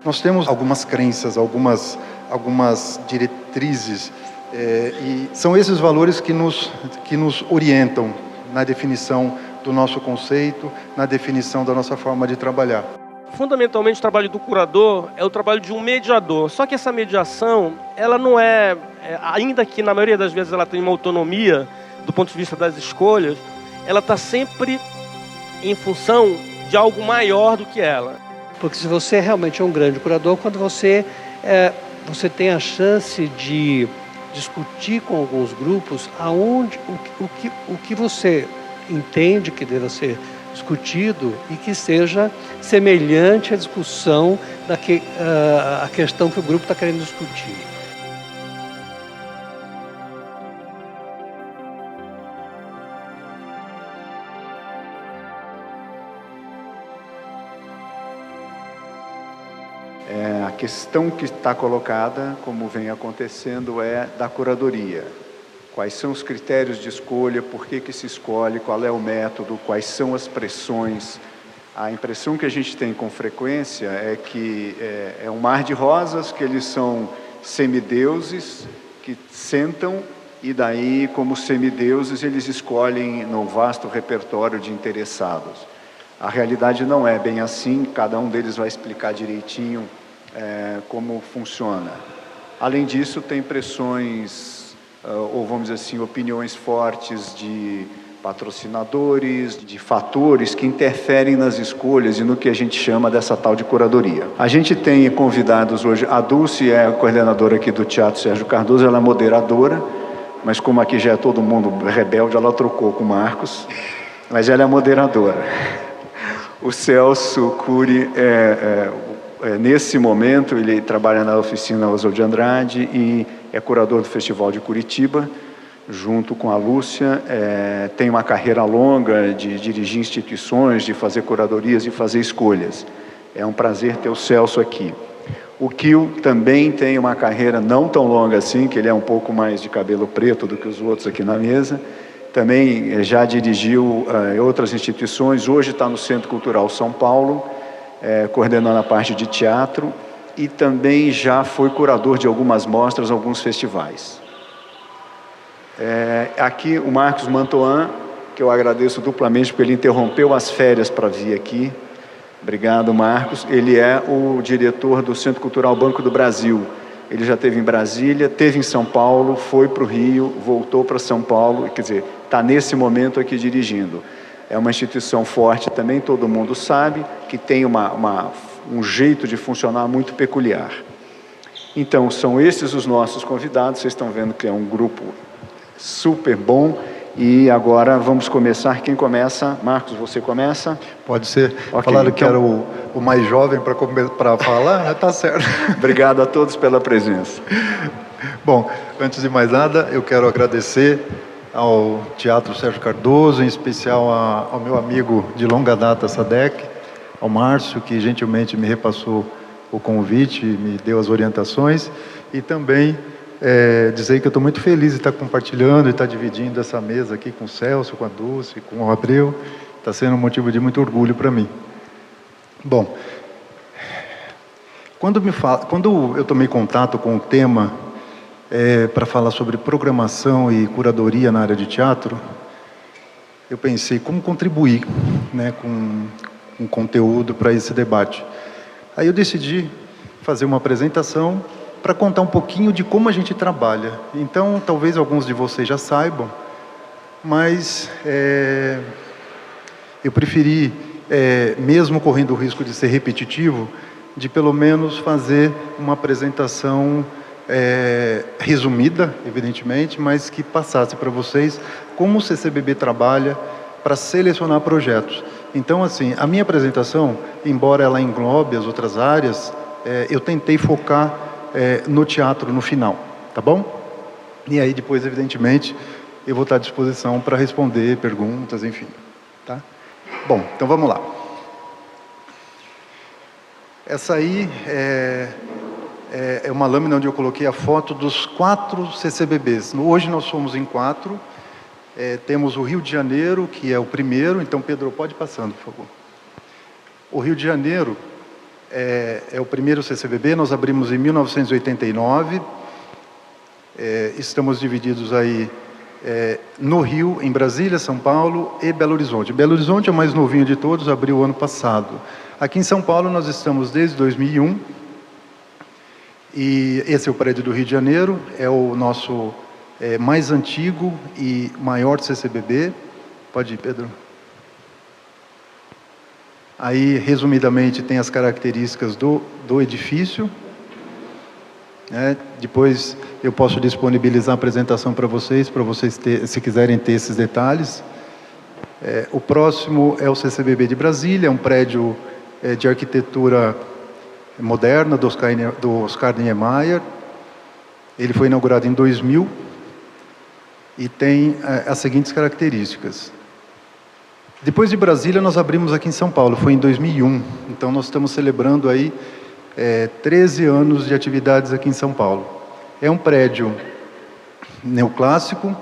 Nós temos algumas crenças, algumas diretrizes, e são esses valores que nos orientam na definição do nosso conceito, na definição da nossa forma de trabalhar. Fundamentalmente, o trabalho do curador é o trabalho de um mediador. Só que essa mediação, ela não ainda que na maioria das vezes ela tem uma autonomia do ponto de vista das escolhas, ela está sempre em função de algo maior do que ela. Porque se você realmente é um grande curador, quando você tem a chance de discutir com alguns grupos o que você entende que deva ser discutido e que seja semelhante à discussão à questão que o grupo está querendo discutir. A questão que está colocada, como vem acontecendo, é da curadoria. Quais são os critérios de escolha, por que se escolhe, qual é o método, quais são as pressões. A impressão que a gente tem com frequência é que é um mar de rosas, que eles são semideuses, que sentam e daí, como semideuses, eles escolhem no vasto repertório de interessados. A realidade não é bem assim, cada um deles vai explicar direitinho como funciona. Além disso, tem pressões, ou vamos dizer assim, opiniões fortes de patrocinadores, de fatores que interferem nas escolhas e no que a gente chama dessa tal de curadoria. A gente tem convidados hoje, a Dulce é a coordenadora aqui do Teatro Sérgio Cardoso, ela é moderadora, mas como aqui já é todo mundo rebelde, ela trocou com o Marcos, mas ela é moderadora. O Celso Cury, nesse momento, ele trabalha na oficina Oswald de Andrade e é curador do Festival de Curitiba, junto com a Lúcia. Tem uma carreira longa de dirigir instituições, de fazer curadorias e fazer escolhas. É um prazer ter o Celso aqui. O Kil também tem uma carreira não tão longa assim, que ele é um pouco mais de cabelo preto do que os outros aqui na mesa. Também já dirigiu outras instituições, hoje está no Centro Cultural São Paulo, coordenando a parte de teatro, e também já foi curador de algumas mostras, alguns festivais. Aqui o Marcos Mantoan, que eu agradeço duplamente, porque ele interrompeu as férias para vir aqui. Obrigado, Marcos. Ele é o diretor do Centro Cultural Banco do Brasil. Ele já esteve em Brasília, esteve em São Paulo, foi para o Rio, voltou para São Paulo, quer dizer, está nesse momento aqui dirigindo. É uma instituição forte também, todo mundo sabe, que tem um jeito de funcionar muito peculiar. Então, são esses os nossos convidados, vocês estão vendo que é um grupo super bom. E agora vamos começar. Quem começa? Marcos, você começa? Pode ser. Okay, Falaram que era o mais jovem para falar, né? Tá certo. Obrigado a todos pela presença. Bom, antes de mais nada, eu quero agradecer ao Teatro Sérgio Cardoso, em especial ao meu amigo de longa data, Sadek, ao Márcio, que gentilmente me repassou o convite, me deu as orientações, e também dizer que eu estou muito feliz de estar compartilhando e estar dividindo essa mesa aqui com o Celso, com a Dulce, com o Abreu. Está sendo um motivo de muito orgulho para mim. Bom, quando eu tomei contato com o tema para falar sobre programação e curadoria na área de teatro, eu pensei como contribuir, né, com conteúdo para esse debate. Aí eu decidi fazer uma apresentação para contar um pouquinho de como a gente trabalha. Então, talvez alguns de vocês já saibam, mas eu preferi, mesmo correndo o risco de ser repetitivo, de pelo menos fazer uma apresentação resumida, evidentemente, mas que passasse para vocês como o CCBB trabalha para selecionar projetos. Então, assim, a minha apresentação, embora ela englobe as outras áreas, eu tentei focar no teatro no final, tá bom? E aí depois, evidentemente, eu vou estar à disposição para responder perguntas, enfim, tá? Bom, então vamos lá. Essa aí é uma lâmina onde eu coloquei a foto dos 4 CCBBs. Hoje nós somos em 4. Temos o Rio de Janeiro, que é o primeiro. Então, Pedro, pode ir passando, por favor. O Rio de Janeiro é o primeiro CCBB, nós abrimos em 1989, estamos divididos aí no Rio, em Brasília, São Paulo e Belo Horizonte. Belo Horizonte é o mais novinho de todos, abriu o ano passado. Aqui em São Paulo nós estamos desde 2001, e esse é o prédio do Rio de Janeiro, é o nosso mais antigo e maior CCBB. Pode ir, Pedro. Aí, resumidamente, tem as características do edifício. Depois eu posso disponibilizar a apresentação para vocês se quiserem ter esses detalhes. O próximo é o CCBB de Brasília, é um prédio de arquitetura moderna do Oscar Niemeyer. Ele foi inaugurado em 2000 e tem as seguintes características. Depois de Brasília, nós abrimos aqui em São Paulo, foi em 2001. Então, nós estamos celebrando aí 13 anos de atividades aqui em São Paulo. É um prédio neoclássico,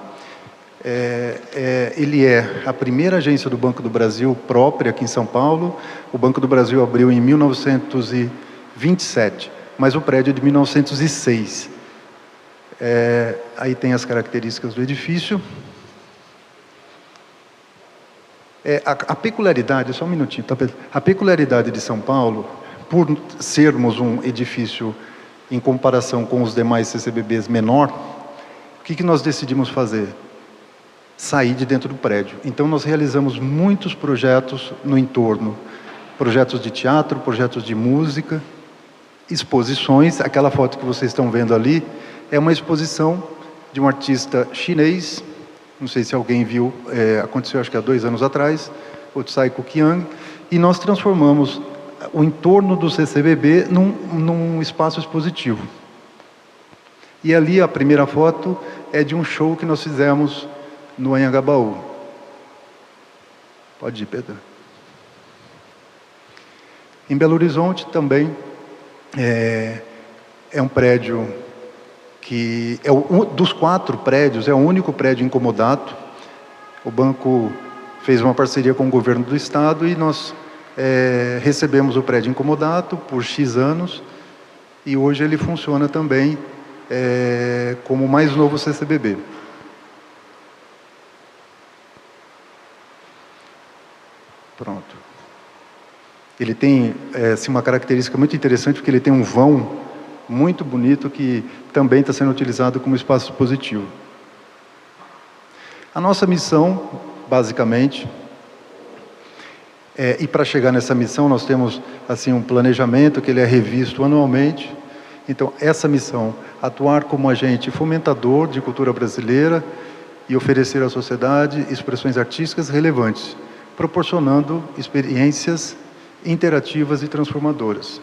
ele é a primeira agência do Banco do Brasil própria aqui em São Paulo. O Banco do Brasil abriu em 1927, mas o prédio é de 1906. Aí tem as características do edifício. A peculiaridade, só um minutinho, tá, Pedro? A peculiaridade de São Paulo, por sermos um edifício, em comparação com os demais CCBBs, menor, o que nós decidimos fazer? Sair de dentro do prédio. Então, nós realizamos muitos projetos no entorno. Projetos de teatro, projetos de música, exposições. Aquela foto que vocês estão vendo ali é uma exposição de um artista chinês. Não sei se alguém viu, aconteceu acho que há 2 anos atrás, o Tsai Kukiang, e nós transformamos o entorno do CCBB num espaço expositivo. E ali a primeira foto é de um show que nós fizemos no Anhangabaú. Pode ir, Pedro. Em Belo Horizonte também é um prédio que dos 4 prédios, é o único prédio incomodato. O banco fez uma parceria com o governo do estado e nós recebemos o prédio incomodato por X anos, e hoje ele funciona também como o mais novo CCBB. Pronto. Ele tem uma característica muito interessante, porque ele tem um vão muito bonito que também está sendo utilizado como espaço expositivo. A nossa missão, basicamente, e para chegar nessa missão nós temos assim um planejamento que ele é revisto anualmente. Então, essa missão, atuar como agente fomentador de cultura brasileira e oferecer à sociedade expressões artísticas relevantes, proporcionando experiências interativas e transformadoras.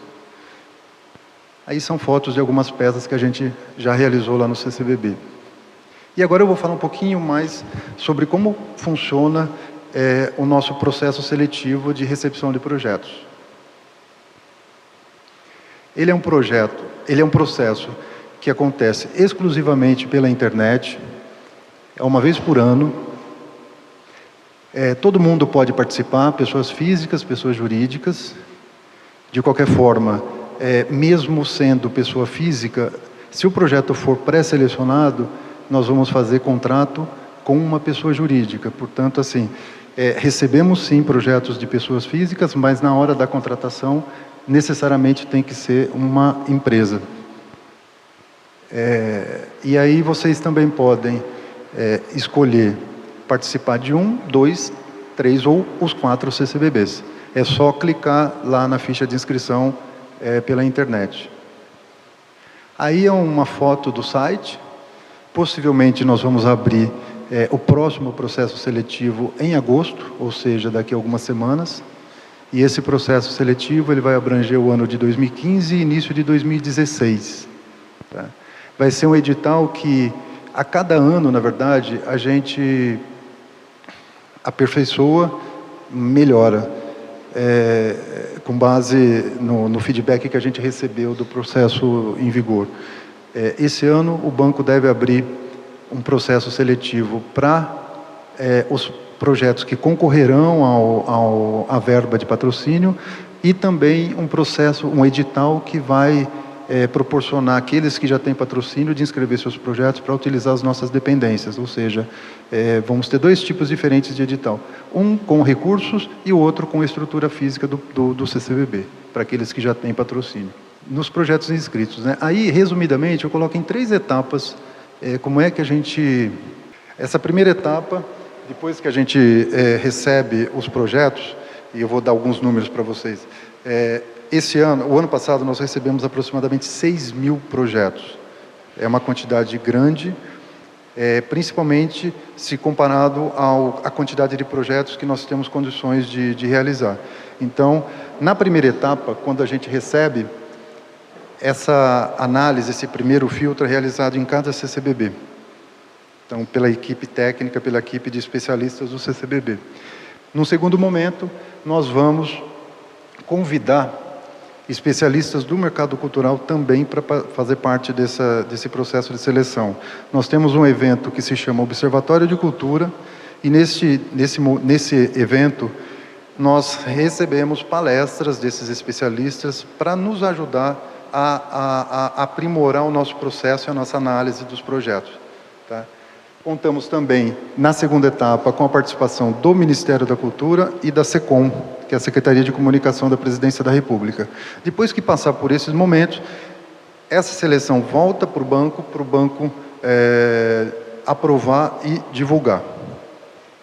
Aí são fotos de algumas peças que a gente já realizou lá no CCBB. E agora eu vou falar um pouquinho mais sobre como funciona o nosso processo seletivo de recepção de projetos. Ele é um processo que acontece exclusivamente pela internet, uma vez por ano. Todo mundo pode participar, pessoas físicas, pessoas jurídicas. De qualquer forma, mesmo sendo pessoa física, se o projeto for pré-selecionado, nós vamos fazer contrato com uma pessoa jurídica. Portanto, assim, recebemos sim projetos de pessoas físicas, mas na hora da contratação, necessariamente tem que ser uma empresa. E aí vocês também podem escolher participar de 1, 2, 3 ou os 4 CCBBs. É só clicar lá na ficha de inscrição pela internet. Aí é uma foto do site. Possivelmente nós vamos abrir o próximo processo seletivo em agosto, ou seja, daqui a algumas semanas. E esse processo seletivo ele vai abranger o ano de 2015 e início de 2016. Tá? Vai ser um edital que, a cada ano, na verdade, a gente aperfeiçoa, melhora, com base no feedback que a gente recebeu do processo em vigor. Esse ano, o banco deve abrir um processo seletivo para os projetos que concorrerão à verba de patrocínio e também um processo, um edital que vai proporcionar àqueles que já têm patrocínio de inscrever seus projetos para utilizar as nossas dependências, ou seja, vamos ter 2 tipos diferentes de edital, um com recursos e o outro com a estrutura física do CCBB, para aqueles que já têm patrocínio. Nos projetos inscritos, né? Aí, resumidamente, eu coloco em 3 etapas como é que a gente... Essa primeira etapa, depois que a gente recebe os projetos, e eu vou dar alguns números para vocês, esse ano, o ano passado, nós recebemos aproximadamente 6.000 projetos. É uma quantidade grande, principalmente se comparado à quantidade de projetos que nós temos condições de realizar. Então, na primeira etapa, quando a gente recebe, essa análise, esse primeiro filtro é realizado em cada CCBB. Então, pela equipe técnica, pela equipe de especialistas do CCBB. No segundo momento, nós vamos convidar especialistas do mercado cultural também para fazer parte desse processo de seleção. Nós temos um evento que se chama Observatório de Cultura, e nesse evento nós recebemos palestras desses especialistas para nos ajudar a aprimorar o nosso processo e a nossa análise dos projetos. Tá? Contamos também, na segunda etapa, com a participação do Ministério da Cultura e da SECOM, que é a Secretaria de Comunicação da Presidência da República. Depois que passar por esses momentos, essa seleção volta para o banco aprovar e divulgar.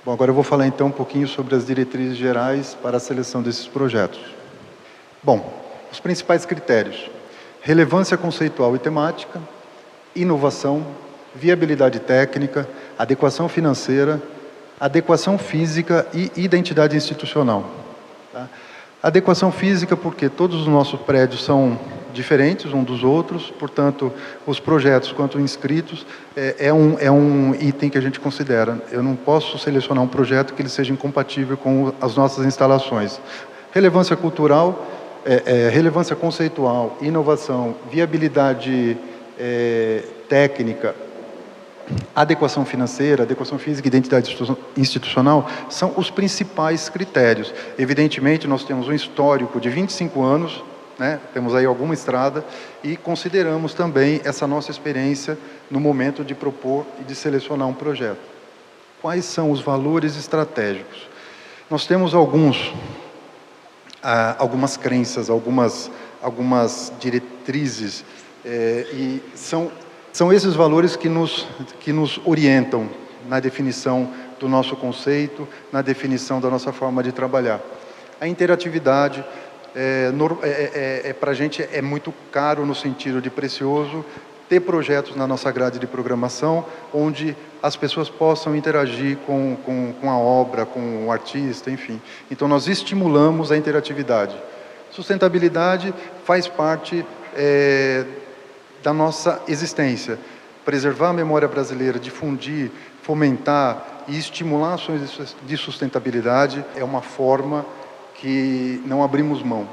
Bom, agora eu vou falar então um pouquinho sobre as diretrizes gerais para a seleção desses projetos. Bom, os principais critérios: relevância conceitual e temática, inovação, viabilidade técnica, adequação financeira, adequação física e identidade institucional. Tá? Adequação física porque todos os nossos prédios são diferentes uns dos outros, portanto, os projetos quanto inscritos é um item que a gente considera. Eu não posso selecionar um projeto que ele seja incompatível com as nossas instalações. Relevância cultural, relevância conceitual, inovação, viabilidade técnica, adequação financeira, adequação física e identidade institucional são os principais critérios. Evidentemente, nós temos um histórico de 25 anos, né? Temos aí alguma estrada, e consideramos também essa nossa experiência no momento de propor e de selecionar um projeto. Quais são os valores estratégicos? Nós temos algumas crenças, algumas diretrizes, e são esses valores que nos orientam na definição do nosso conceito, na definição da nossa forma de trabalhar. A interatividade, para a gente é muito caro no sentido de precioso ter projetos na nossa grade de programação onde as pessoas possam interagir com a obra, com o artista, enfim. Então, nós estimulamos a interatividade. Sustentabilidade faz parte da nossa existência. Preservar a memória brasileira, difundir, fomentar e estimular ações de sustentabilidade é uma forma que não abrimos mão.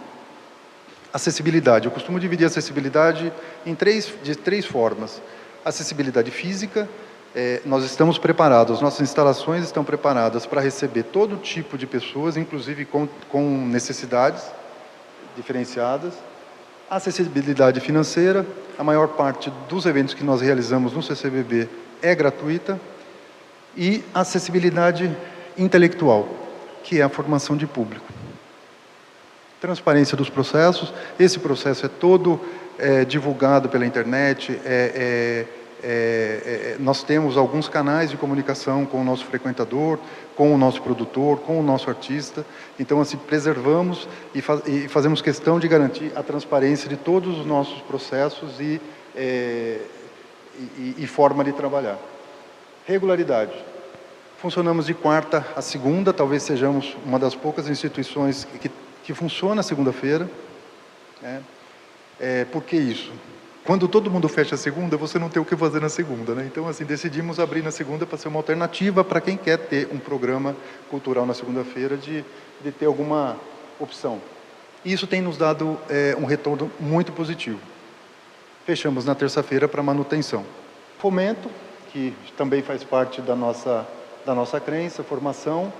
Acessibilidade. Eu costumo dividir a acessibilidade de três formas. Acessibilidade física, nós estamos preparados, nossas instalações estão preparadas para receber todo tipo de pessoas, inclusive com necessidades diferenciadas. Acessibilidade financeira, a maior parte dos eventos que nós realizamos no CCBB é gratuita. E acessibilidade intelectual, que é a formação de público. Transparência dos processos, esse processo é todo divulgado pela internet, nós temos alguns canais de comunicação com o nosso frequentador, com o nosso produtor, com o nosso artista. Então, assim, preservamos e fazemos questão de garantir a transparência de todos os nossos processos e forma de trabalhar. Regularidade. Funcionamos de quarta a segunda, talvez sejamos uma das poucas instituições que funciona segunda-feira. Por que isso? Quando todo mundo fecha a segunda, você não tem o que fazer na segunda, né? Então, assim, decidimos abrir na segunda para ser uma alternativa para quem quer ter um programa cultural na segunda-feira, de ter alguma opção. E isso tem nos dado um retorno muito positivo. Fechamos na terça-feira para manutenção. Fomento, que também faz parte da nossa crença, formação.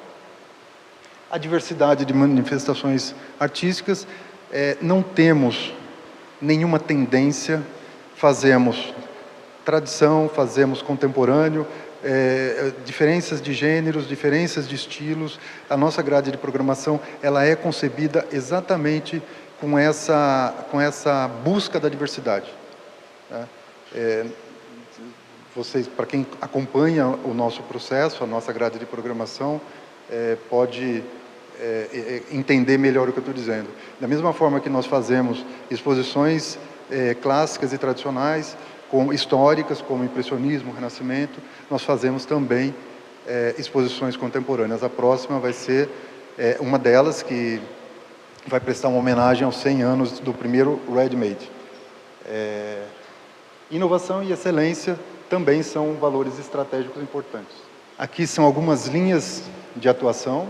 a diversidade de manifestações artísticas. Não temos nenhuma tendência, fazemos tradição, fazemos contemporâneo, diferenças de gêneros, diferenças de estilos. A nossa grade de programação, ela é concebida exatamente com essa busca da diversidade, né? Vocês, para quem acompanha o nosso processo, a nossa grade de programação, pode entender melhor o que eu estou dizendo. Da mesma forma que nós fazemos exposições clássicas e tradicionais, históricas, como impressionismo, renascimento, nós fazemos também exposições contemporâneas. A próxima vai ser uma delas, que vai prestar uma homenagem aos 100 anos do primeiro Ready-Made. Inovação e excelência também são valores estratégicos importantes. Aqui são algumas linhas de atuação.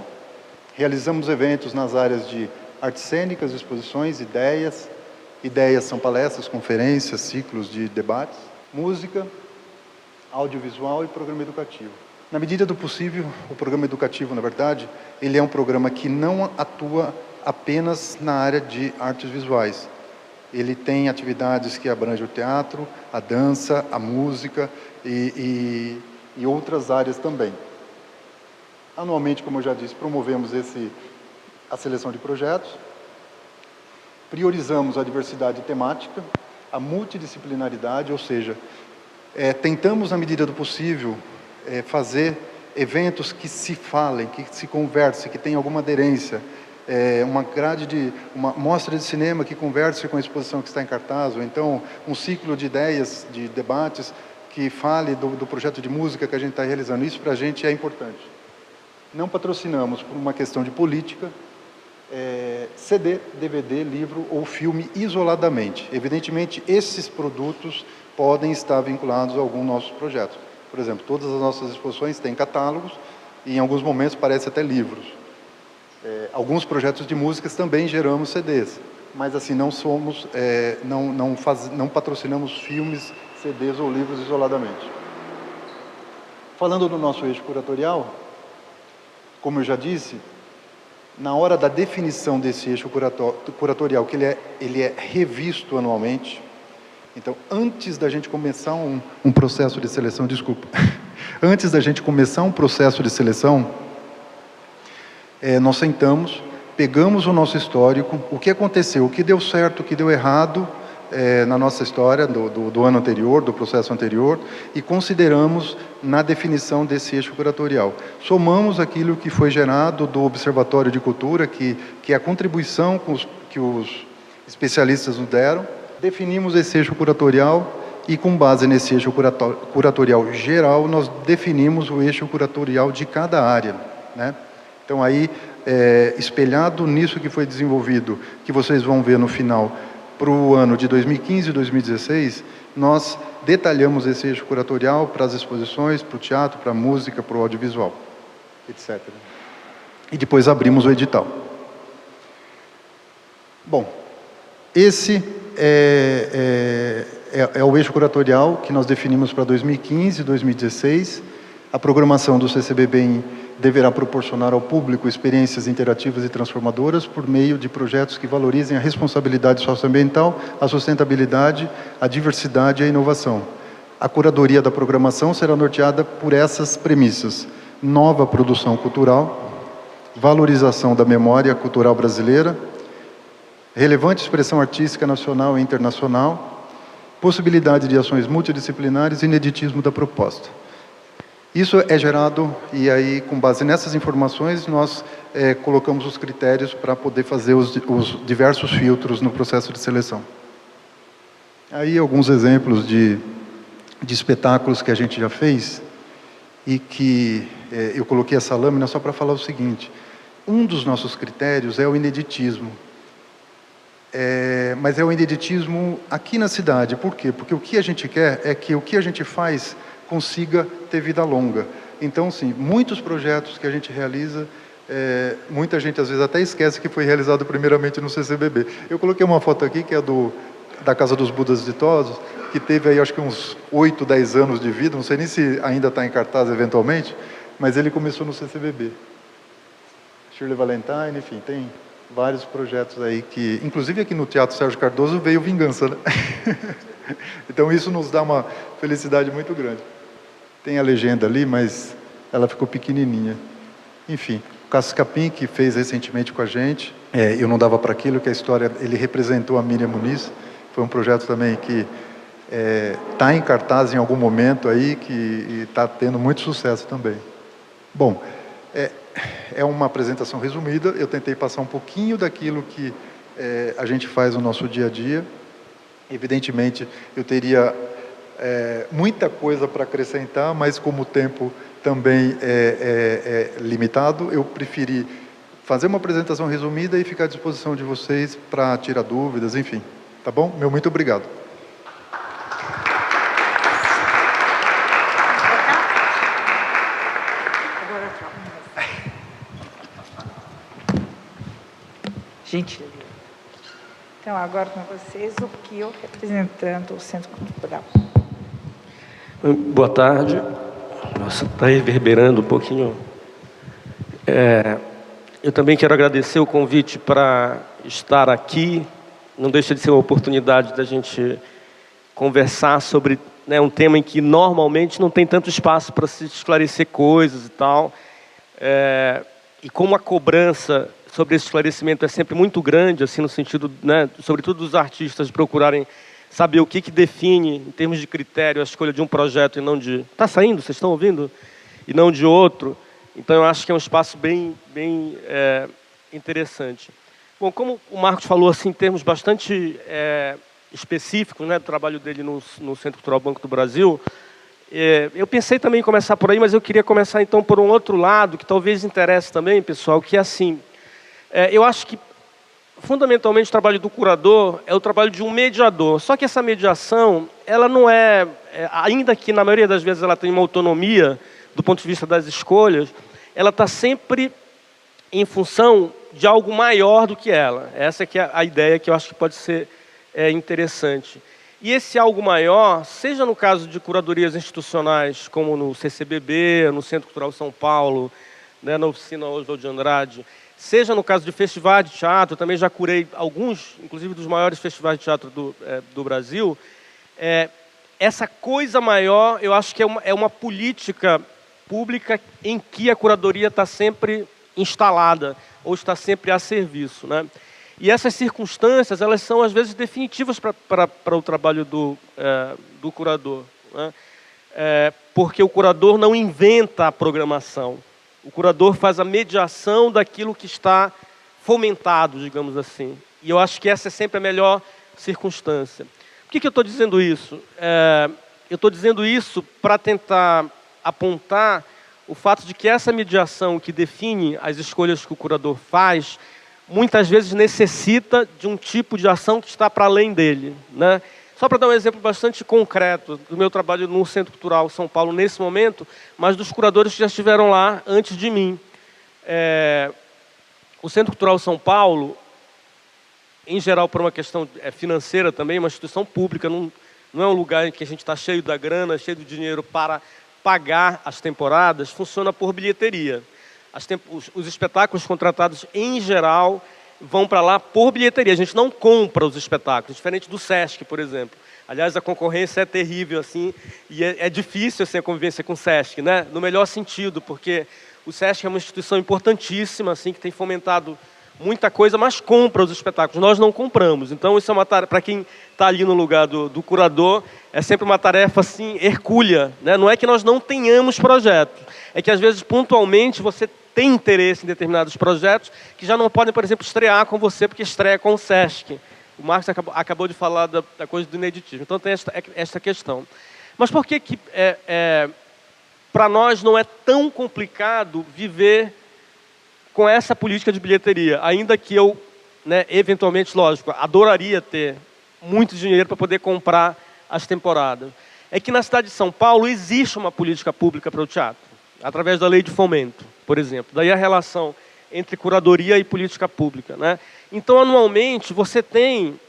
Realizamos eventos nas áreas de artes cênicas, exposições, ideias. Ideias são palestras, conferências, ciclos de debates. Música, audiovisual e programa educativo. Na medida do possível, o programa educativo, na verdade, ele é um programa que não atua apenas na área de artes visuais. Ele tem atividades que abrangem o teatro, a dança, a música e outras áreas também. Anualmente, como eu já disse, promovemos a seleção de projetos, priorizamos a diversidade temática, a multidisciplinaridade, ou seja, tentamos, na medida do possível, fazer eventos que se falem, que se conversem, que tenham alguma aderência, uma mostra de cinema que converse com a exposição que está em cartaz, ou então um ciclo de ideias, de debates, que fale do projeto de música que a gente está realizando. Isso para a gente é importante. Não patrocinamos por uma questão de política, CD, DVD, livro ou filme isoladamente. Evidentemente, esses produtos podem estar vinculados a algum dos nossos projetos. Por exemplo, todas as nossas exposições têm catálogos e em alguns momentos parece até livros. Alguns projetos de músicas também geramos CDs, mas assim não somos, não patrocinamos filmes, CDs ou livros isoladamente. Falando do nosso eixo curatorial, como eu já disse, na hora da definição desse eixo curatorial, que ele é revisto anualmente. Então, antes da gente começar um processo de seleção, antes da gente começar um processo de seleção, nós sentamos, pegamos o nosso histórico, o que aconteceu, o que deu certo, o que deu errado na nossa história do ano anterior, do processo anterior, e consideramos na definição desse eixo curatorial. Somamos aquilo que foi gerado do Observatório de Cultura, que é a contribuição que os especialistas nos deram, definimos esse eixo curatorial e, com base nesse eixo curatorial geral, nós definimos o eixo curatorial de cada área, né? Então, aí, espelhado nisso que foi desenvolvido, que vocês vão ver no final, para o ano de 2015 e 2016, nós detalhamos esse eixo curatorial para as exposições, para o teatro, para a música, para o audiovisual, etc. E depois abrimos o edital. Bom, esse é o eixo curatorial que nós definimos para 2015 e 2016. A programação do CCBBim deverá proporcionar ao público experiências interativas e transformadoras por meio de projetos que valorizem a responsabilidade socioambiental, a sustentabilidade, a diversidade e a inovação. A curadoria da programação será norteada por essas premissas: nova produção cultural, valorização da memória cultural brasileira, relevante expressão artística nacional e internacional, possibilidade de ações multidisciplinares e ineditismo da proposta. Isso é gerado, e aí, com base nessas informações, nós colocamos os critérios para poder fazer os diversos filtros no processo de seleção. Aí, alguns exemplos de espetáculos que a gente já fez, e que eu coloquei essa lâmina só para falar o seguinte: um dos nossos critérios é o ineditismo. Mas é o ineditismo aqui na cidade. Por quê? Porque o que a gente quer é que o que a gente faz consiga ter vida longa. Então, sim, muitos projetos que a gente realiza, muita gente às vezes até esquece que foi realizado primeiramente no CCBB. Eu coloquei uma foto aqui que é da Casa dos Budas Ditosos, que teve aí acho que uns 8, 10 anos de vida, não sei nem se ainda está em cartaz eventualmente, mas ele começou no CCBB. Shirley Valentine, enfim, tem vários projetos aí que, inclusive aqui no Teatro Sérgio Cardoso veio Vingança, né? Então isso nos dá uma felicidade muito grande. Tem a legenda ali, mas ela ficou pequenininha. Enfim, o Cássio Capim, que fez recentemente com a gente, Eu Não Dava Para Aquilo, que a história, ele representou a Miriam Muniz, foi um projeto também que está em cartaz em algum momento aí, que está tendo muito sucesso também. Bom, é uma apresentação resumida, eu tentei passar um pouquinho daquilo que a gente faz no nosso dia a dia. Evidentemente, eu teria muita coisa para acrescentar, mas como o tempo também é limitado, eu preferi fazer uma apresentação resumida e ficar à disposição de vocês para tirar dúvidas, enfim. Tá bom? Meu muito obrigado. Gente, então agora com vocês o Kio representando o Centro Cultural. Boa tarde. Nossa, está reverberando um pouquinho. Eu também quero agradecer o convite para estar aqui. Não deixa de ser uma oportunidade da gente conversar sobre um tema em que normalmente não tem tanto espaço para se esclarecer coisas e tal. E como a cobrança sobre esse esclarecimento é sempre muito grande, assim, no sentido, sobretudo dos artistas procurarem saber o que define, em termos de critério, a escolha de um projeto e não de... Está saindo? Vocês estão ouvindo? E não de outro. Então, eu acho que é um espaço bem interessante. Bom, como o Marcos falou, assim, em termos bastante específicos, do trabalho dele no Centro Cultural Banco do Brasil, eu pensei também em começar por aí, mas eu queria começar, então, por um outro lado, que talvez interesse também, pessoal, que é assim... eu acho que, fundamentalmente, o trabalho do curador é o trabalho de um mediador. Só que essa mediação, ela não ainda que na maioria das vezes ela tem uma autonomia do ponto de vista das escolhas, ela está sempre em função de algo maior do que ela. Essa que é a ideia que eu acho que pode ser interessante. E esse algo maior, seja no caso de curadorias institucionais, como no CCBB, no Centro Cultural São Paulo, na Oficina Oswald de Andrade, seja no caso de festivais de teatro, também já curei alguns, inclusive dos maiores festivais de teatro do Brasil, essa coisa maior, eu acho que é uma política pública em que a curadoria está sempre instalada, ou está sempre a serviço, E essas circunstâncias, elas são, às vezes, definitivas para o trabalho do curador, porque o curador não inventa a programação. O curador faz a mediação daquilo que está fomentado, digamos assim. E eu acho que essa é sempre a melhor circunstância. Por que eu estou dizendo isso? Eu estou dizendo isso para tentar apontar o fato de que essa mediação que define as escolhas que o curador faz, muitas vezes necessita de um tipo de ação que está para além dele, Só para dar um exemplo bastante concreto do meu trabalho no Centro Cultural São Paulo nesse momento, mas dos curadores que já estiveram lá antes de mim. O Centro Cultural São Paulo, em geral por uma questão financeira também, uma instituição pública, não é um lugar em que a gente está cheio da grana, cheio do dinheiro para pagar as temporadas, funciona por bilheteria. Os espetáculos contratados, em geral, vão para lá por bilheteria. A gente não compra os espetáculos, diferente do Sesc, por exemplo. Aliás, a concorrência é terrível, assim, e é difícil assim, a convivência com o Sesc, no melhor sentido, porque o Sesc é uma instituição importantíssima, assim, que tem fomentado muita coisa, mas compra os espetáculos. Nós não compramos. Então, isso é uma tarefa, para quem está ali no lugar do curador, é sempre uma tarefa assim, hercúlea. Não é que nós não tenhamos projetos, é que às vezes, pontualmente, você tem interesse em determinados projetos que já não podem, por exemplo, estrear com você, porque estreia com o Sesc. O Marcos acabou de falar da coisa do ineditismo. Então, tem esta questão. Mas por que para nós não é tão complicado viver com essa política de bilheteria? Ainda que eu, eventualmente, lógico, adoraria ter muito dinheiro para poder comprar as temporadas. É que na cidade de São Paulo existe uma política pública para o teatro, através da lei de fomento, por exemplo. Daí a relação entre curadoria e política pública. Então, anualmente, você tem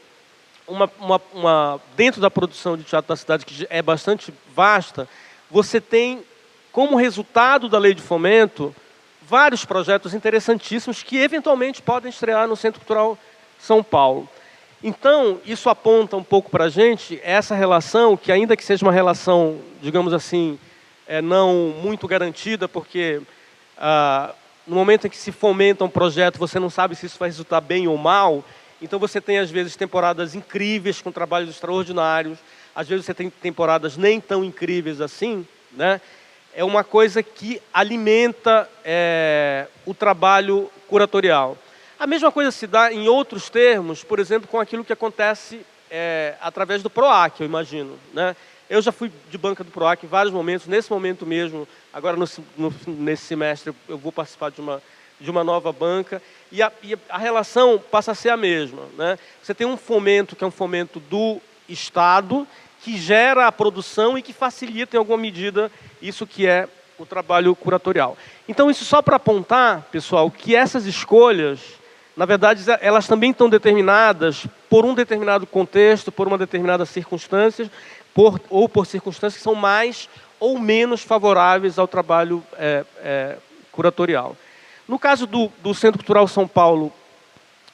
dentro da produção de teatro da cidade, que é bastante vasta, você tem, como resultado da lei de fomento, vários projetos interessantíssimos que eventualmente podem estrear no Centro Cultural São Paulo. Então, isso aponta um pouco para a gente essa relação, que ainda que seja uma relação, digamos assim, não muito garantida, porque no momento em que se fomenta um projeto, você não sabe se isso vai resultar bem ou mal, então você tem, às vezes, temporadas incríveis, com trabalhos extraordinários, às vezes você tem temporadas nem tão incríveis assim, né? É uma coisa que alimenta o trabalho curatorial. A mesma coisa se dá em outros termos, por exemplo, com aquilo que acontece através do PROAC, eu imagino, né? Eu já fui de banca do PROAC em vários momentos, nesse momento mesmo, agora nesse semestre eu vou participar de uma nova banca, e a relação passa a ser a mesma, né? Você tem um fomento, que é um fomento do Estado, que gera a produção e que facilita, em alguma medida, isso que é o trabalho curatorial. Então, isso só para apontar, pessoal, que essas escolhas, na verdade, elas também estão determinadas por um determinado contexto, por uma determinada circunstância, ou por circunstâncias que são mais ou menos favoráveis ao trabalho curatorial. No caso do Centro Cultural São Paulo,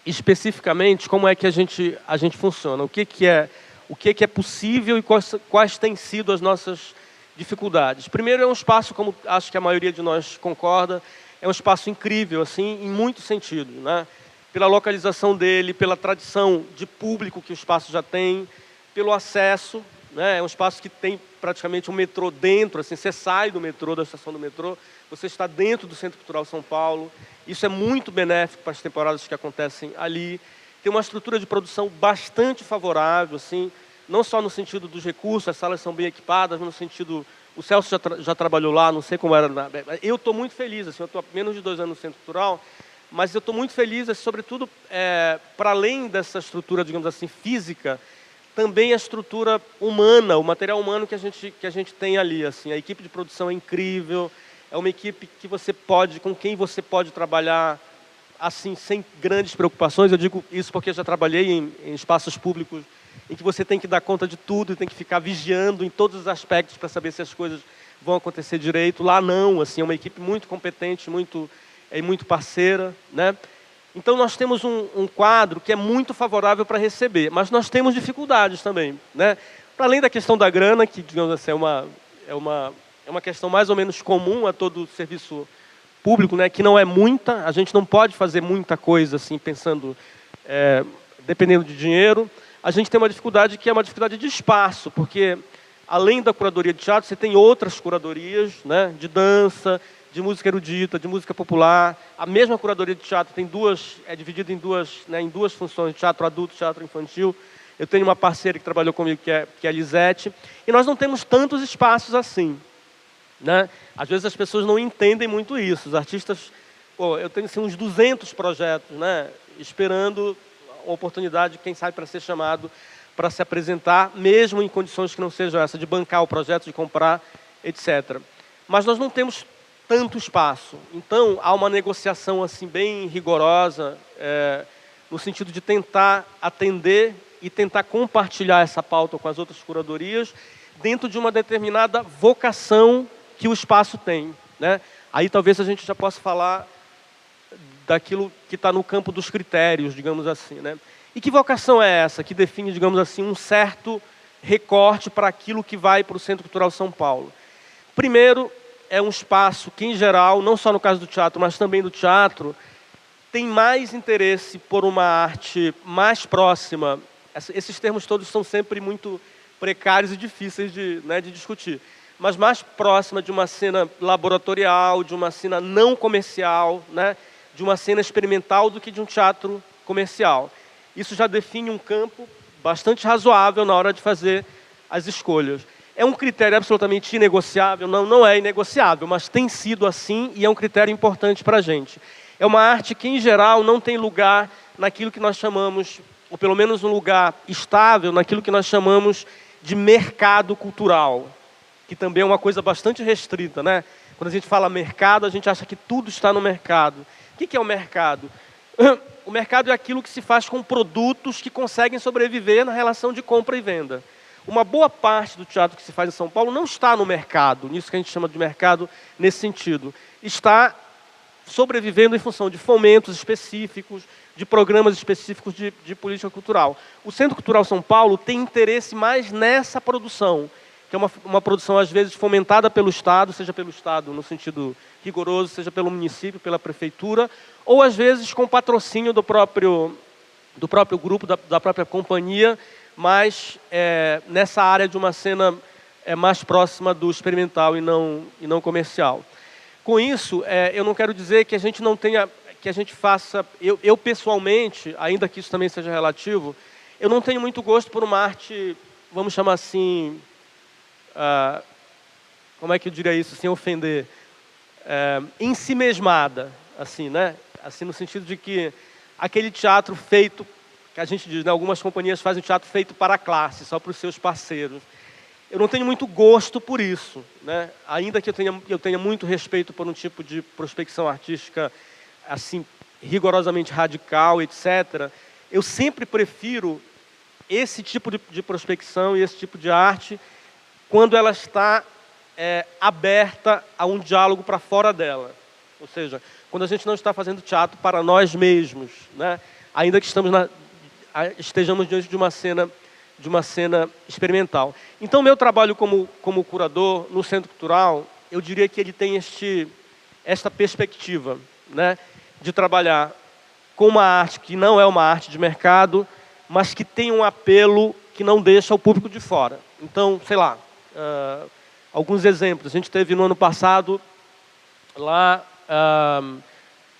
especificamente, como é que a gente funciona? O que é possível e quais têm sido as nossas dificuldades? Primeiro, é um espaço, como acho que a maioria de nós concorda, é um espaço incrível, assim, em muitos sentidos, né? Pela localização dele, pela tradição de público que o espaço já tem, pelo acesso, né? É um espaço que tem praticamente um metrô dentro, assim, você sai do metrô, da estação do metrô, você está dentro do Centro Cultural São Paulo. Isso é muito benéfico para as temporadas que acontecem ali. Tem uma estrutura de produção bastante favorável, assim, não só no sentido dos recursos, as salas são bem equipadas, mas no sentido... O Celso já trabalhou lá, não sei como era... Eu estou muito feliz, assim, eu estou há menos de 2 anos no Centro Cultural, mas eu estou muito feliz, assim, sobretudo, para além dessa estrutura, digamos assim, física, também a estrutura humana, o material humano que a gente tem ali, assim. A equipe de produção é incrível, é uma equipe com quem você pode trabalhar assim, sem grandes preocupações. Eu digo isso porque eu já trabalhei em espaços públicos em que você tem que dar conta de tudo e tem que ficar vigiando em todos os aspectos para saber se as coisas vão acontecer direito. Lá não, assim, é uma equipe muito competente, muito parceira, né? Então nós temos um quadro que é muito favorável para receber, mas nós temos dificuldades também, né? Para além da questão da grana, que, digamos assim, é uma questão mais ou menos comum a todo serviço público, né? Que não é muita, a gente não pode fazer muita coisa assim, pensando, dependendo de dinheiro. A gente tem uma dificuldade que é uma dificuldade de espaço, porque além da curadoria de teatro, você tem outras curadorias, né? De dança, de música erudita, de música popular. A mesma curadoria de teatro tem é dividida em duas funções, teatro adulto e teatro infantil. Eu tenho uma parceira que trabalhou comigo, que é a Lisete, e nós não temos tantos espaços assim, né? Às vezes as pessoas não entendem muito isso. Os artistas, eu tenho assim, uns 200 projetos, né? Esperando uma oportunidade, quem sabe, para ser chamado, para se apresentar, mesmo em condições que não sejam essa, de bancar o projeto, de comprar, etc. Mas nós não temos tanto espaço. Então, há uma negociação assim, bem rigorosa, no sentido de tentar atender e tentar compartilhar essa pauta com as outras curadorias dentro de uma determinada vocação que o espaço tem, né? Aí talvez a gente já possa falar daquilo que está no campo dos critérios, digamos assim, né? E que vocação é essa que define, digamos assim, um certo recorte para aquilo que vai para o Centro Cultural São Paulo? Primeiro, é um espaço que, em geral, não só no caso do teatro, mas também do teatro, tem mais interesse por uma arte mais próxima. Esses termos todos são sempre muito precários e difíceis de discutir, mas mais próxima de uma cena laboratorial, de uma cena não comercial, né? De uma cena experimental do que de um teatro comercial. Isso já define um campo bastante razoável na hora de fazer as escolhas. É um critério absolutamente inegociável? Não é inegociável, mas tem sido assim e é um critério importante para a gente. É uma arte que, em geral, não tem lugar naquilo que nós chamamos, ou pelo menos um lugar estável, naquilo que nós chamamos de mercado cultural, que também é uma coisa bastante restrita, né? Quando a gente fala mercado, a gente acha que tudo está no mercado. O que é o mercado? O mercado é aquilo que se faz com produtos que conseguem sobreviver na relação de compra e venda. Uma boa parte do teatro que se faz em São Paulo não está no mercado, nisso que a gente chama de mercado nesse sentido. Está sobrevivendo em função de fomentos específicos, de programas específicos de política cultural. O Centro Cultural São Paulo tem interesse mais nessa produção, que é uma produção, às vezes, fomentada pelo Estado, seja pelo Estado no sentido rigoroso, seja pelo município, pela prefeitura, ou, às vezes, com patrocínio do próprio grupo, da própria companhia, mas nessa área de uma cena mais próxima do experimental e não comercial. Com isso, eu não quero dizer que a gente não tenha, que a gente faça... Eu pessoalmente, ainda que isso também seja relativo, eu não tenho muito gosto por uma arte, vamos chamar assim... como é que eu diria isso sem ofender? Ensimesmada, assim, né? Assim, no sentido de que aquele teatro feito, que a gente diz, né? Algumas companhias fazem teatro feito para a classe, só para os seus parceiros. Eu não tenho muito gosto por isso, né? Ainda que eu tenha muito respeito por um tipo de prospecção artística assim, rigorosamente radical, etc., eu sempre prefiro esse tipo de prospecção e esse tipo de arte quando ela está aberta a um diálogo para fora dela. Ou seja, quando a gente não está fazendo teatro para nós mesmos, né? Ainda que estejamos diante de uma cena experimental. Então, meu trabalho como curador no Centro Cultural, eu diria que ele tem esta perspectiva, né, de trabalhar com uma arte que não é uma arte de mercado, mas que tem um apelo que não deixa o público de fora. Então, sei lá, alguns exemplos. A gente teve no ano passado lá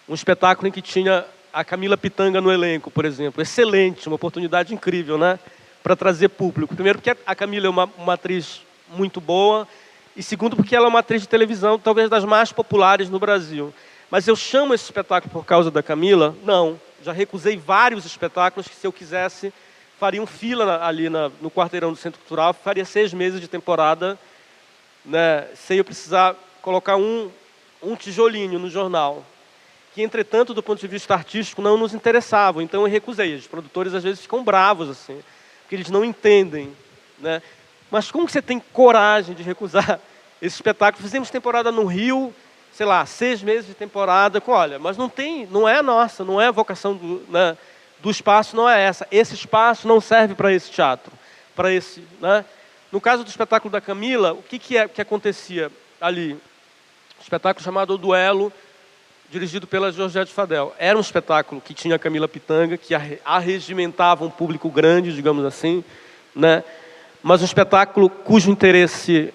um espetáculo em que tinha a Camila Pitanga no elenco, por exemplo. Excelente, uma oportunidade incrível, né, para trazer público. Primeiro, porque a Camila é uma atriz muito boa, e segundo, porque ela é uma atriz de televisão, talvez das mais populares no Brasil. Mas eu chamo esse espetáculo por causa da Camila? Não. Já recusei vários espetáculos que, se eu quisesse, fariam fila ali no quarteirão do Centro Cultural, faria 6 meses de temporada, né, sem eu precisar colocar um tijolinho no jornal, que, entretanto, do ponto de vista artístico, não nos interessavam. Então, eu recusei. Os produtores, às vezes, ficam bravos, assim, porque eles não entendem, né? Mas como que você tem coragem de recusar esse espetáculo? Fizemos temporada no Rio, sei lá, 6 meses de temporada, olha, mas não é nossa, não é a vocação do espaço, não é essa. Esse espaço não serve para esse teatro, para esse, né? No caso do espetáculo da Camila, o que acontecia ali? Um espetáculo chamado O Duelo, dirigido pela Georgette Fadel. Era um espetáculo que tinha a Camila Pitanga, que arregimentava um público grande, digamos assim, né? Mas um espetáculo cujo interesse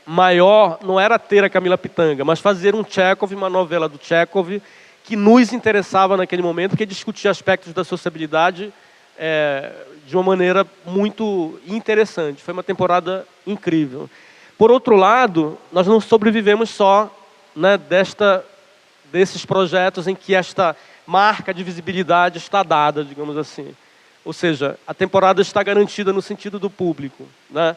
maior não era ter a Camila Pitanga, mas fazer um Tchekov, uma novela do Tchekov, que nos interessava naquele momento, porque discutia aspectos da sociabilidade de uma maneira muito interessante. Foi uma temporada incrível. Por outro lado, nós não sobrevivemos só, né, desses projetos em que esta marca de visibilidade está dada, digamos assim. Ou seja, a temporada está garantida no sentido do público, né?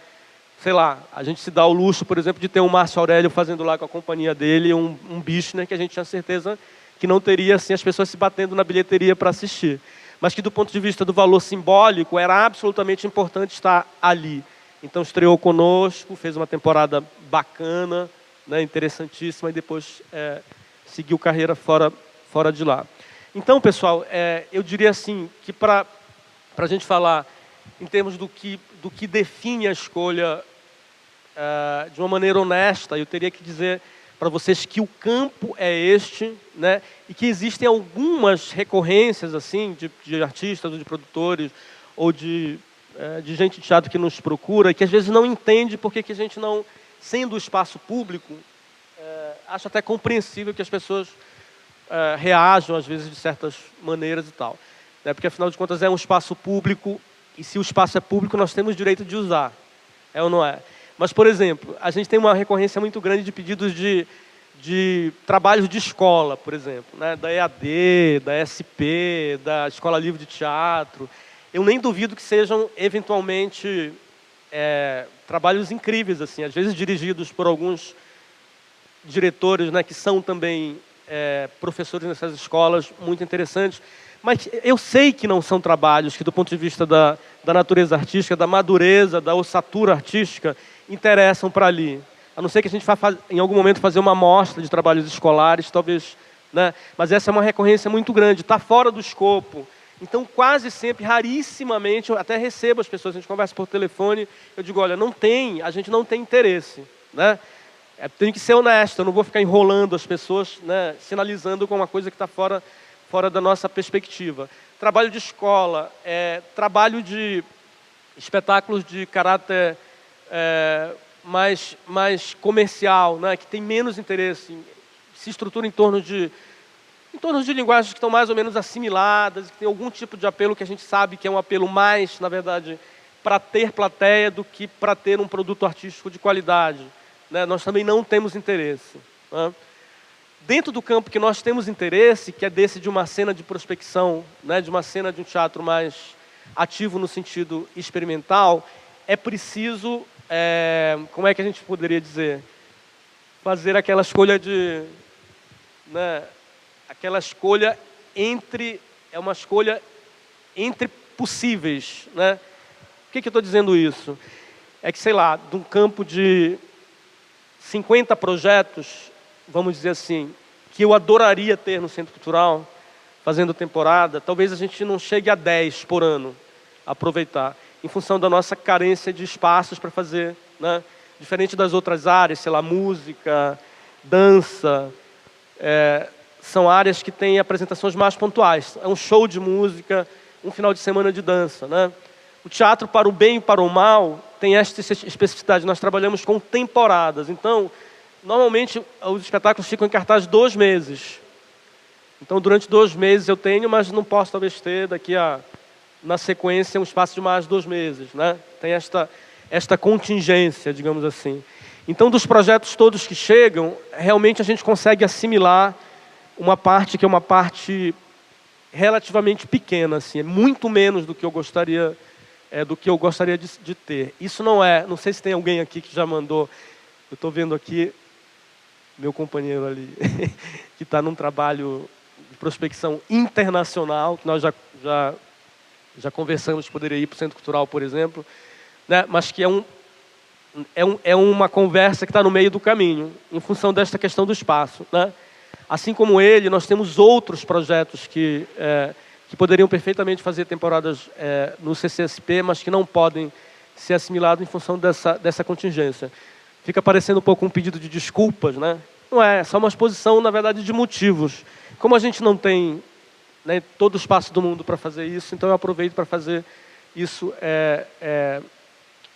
Sei lá, a gente se dá o luxo, por exemplo, de ter o Márcio Aurélio fazendo lá com a companhia dele um Bichner, que a gente tinha certeza que não teria assim, as pessoas se batendo na bilheteria para assistir. Mas que, do ponto de vista do valor simbólico, era absolutamente importante estar ali. Então, estreou conosco, fez uma temporada bacana, né, interessantíssima, e depois seguiu carreira fora de lá. Então, pessoal, eu diria assim, que para a gente falar em termos do que define a escolha de uma maneira honesta, eu teria que dizer para vocês que o campo é este, né, e que existem algumas recorrências assim, de artistas, ou de produtores, ou de gente de teatro que nos procura, que às vezes não entende porque que a gente não, sendo o espaço público, acho até compreensível que as pessoas reajam, às vezes, de certas maneiras e tal. Né? Porque, afinal de contas, é um espaço público, e se o espaço é público, nós temos direito de usar. É ou não é? Mas, por exemplo, a gente tem uma recorrência muito grande de pedidos de trabalhos de escola, por exemplo, né? Da EAD, da SP, da Escola Livre de Teatro. Eu nem duvido que sejam, eventualmente, trabalhos incríveis, assim, às vezes dirigidos por alguns diretores, né, que são também professores nessas escolas, muito interessantes. Mas eu sei que não são trabalhos que, do ponto de vista da natureza artística, da madureza, da ossatura artística, interessam para ali. A não ser que a gente vá, em algum momento, fazer uma amostra de trabalhos escolares, talvez, né? Mas essa é uma recorrência muito grande, está fora do escopo. Então, quase sempre, rarissimamente, eu até recebo as pessoas, a gente conversa por telefone, eu digo, olha, a gente não tem interesse, né? Tenho que ser honesto, eu não vou ficar enrolando as pessoas, né, sinalizando com uma coisa que está fora da nossa perspectiva. Trabalho de escola, trabalho de espetáculos de caráter mais comercial, né, que tem menos interesse, se estrutura em torno de linguagens que estão mais ou menos assimiladas, que tem algum tipo de apelo que a gente sabe que é um apelo mais, na verdade, para ter plateia do que para ter um produto artístico de qualidade. Né? Nós também não temos interesse. Né? Dentro do campo que nós temos interesse, que é desse de uma cena de prospecção, né? De uma cena de um teatro mais ativo no sentido experimental, é preciso, como é que a gente poderia dizer, fazer aquela escolha aquela escolha é uma escolha entre possíveis, né? Por que eu estou dizendo isso? É que, sei lá, de um campo de 50 projetos, vamos dizer assim, que eu adoraria ter no Centro Cultural, fazendo temporada, talvez a gente não chegue a 10 por ano a aproveitar, em função da nossa carência de espaços para fazer, né? Diferente das outras áreas, sei lá, música, dança, são áreas que têm apresentações mais pontuais. É um show de música, um final de semana de dança, né? O teatro, para o bem e para o mal, tem esta especificidade. Nós trabalhamos com temporadas. Então, normalmente, os espetáculos ficam em cartaz 2 meses. Então, durante 2 meses eu tenho, mas não posso talvez ter na sequência, um espaço de mais 2 meses, né? Tem esta contingência, digamos assim. Então, dos projetos todos que chegam, realmente a gente consegue assimilar uma parte que é uma parte relativamente pequena, assim, é muito menos do que eu gostaria de ter. Isso não sei se tem alguém aqui que já mandou, eu estou vendo aqui, meu companheiro ali, que está num trabalho de prospecção internacional, que nós já conversamos, poderia ir para o Centro Cultural, por exemplo, né? Mas que é uma conversa que está no meio do caminho, em função desta questão do espaço, né? Assim como ele, nós temos outros projetos que poderiam perfeitamente fazer temporadas no CCSP, mas que não podem ser assimilados em função dessa contingência. Fica parecendo um pouco um pedido de desculpas, né? Não é só uma exposição, na verdade, de motivos. Como a gente não tem, né, todo o espaço do mundo para fazer isso, então eu aproveito para fazer isso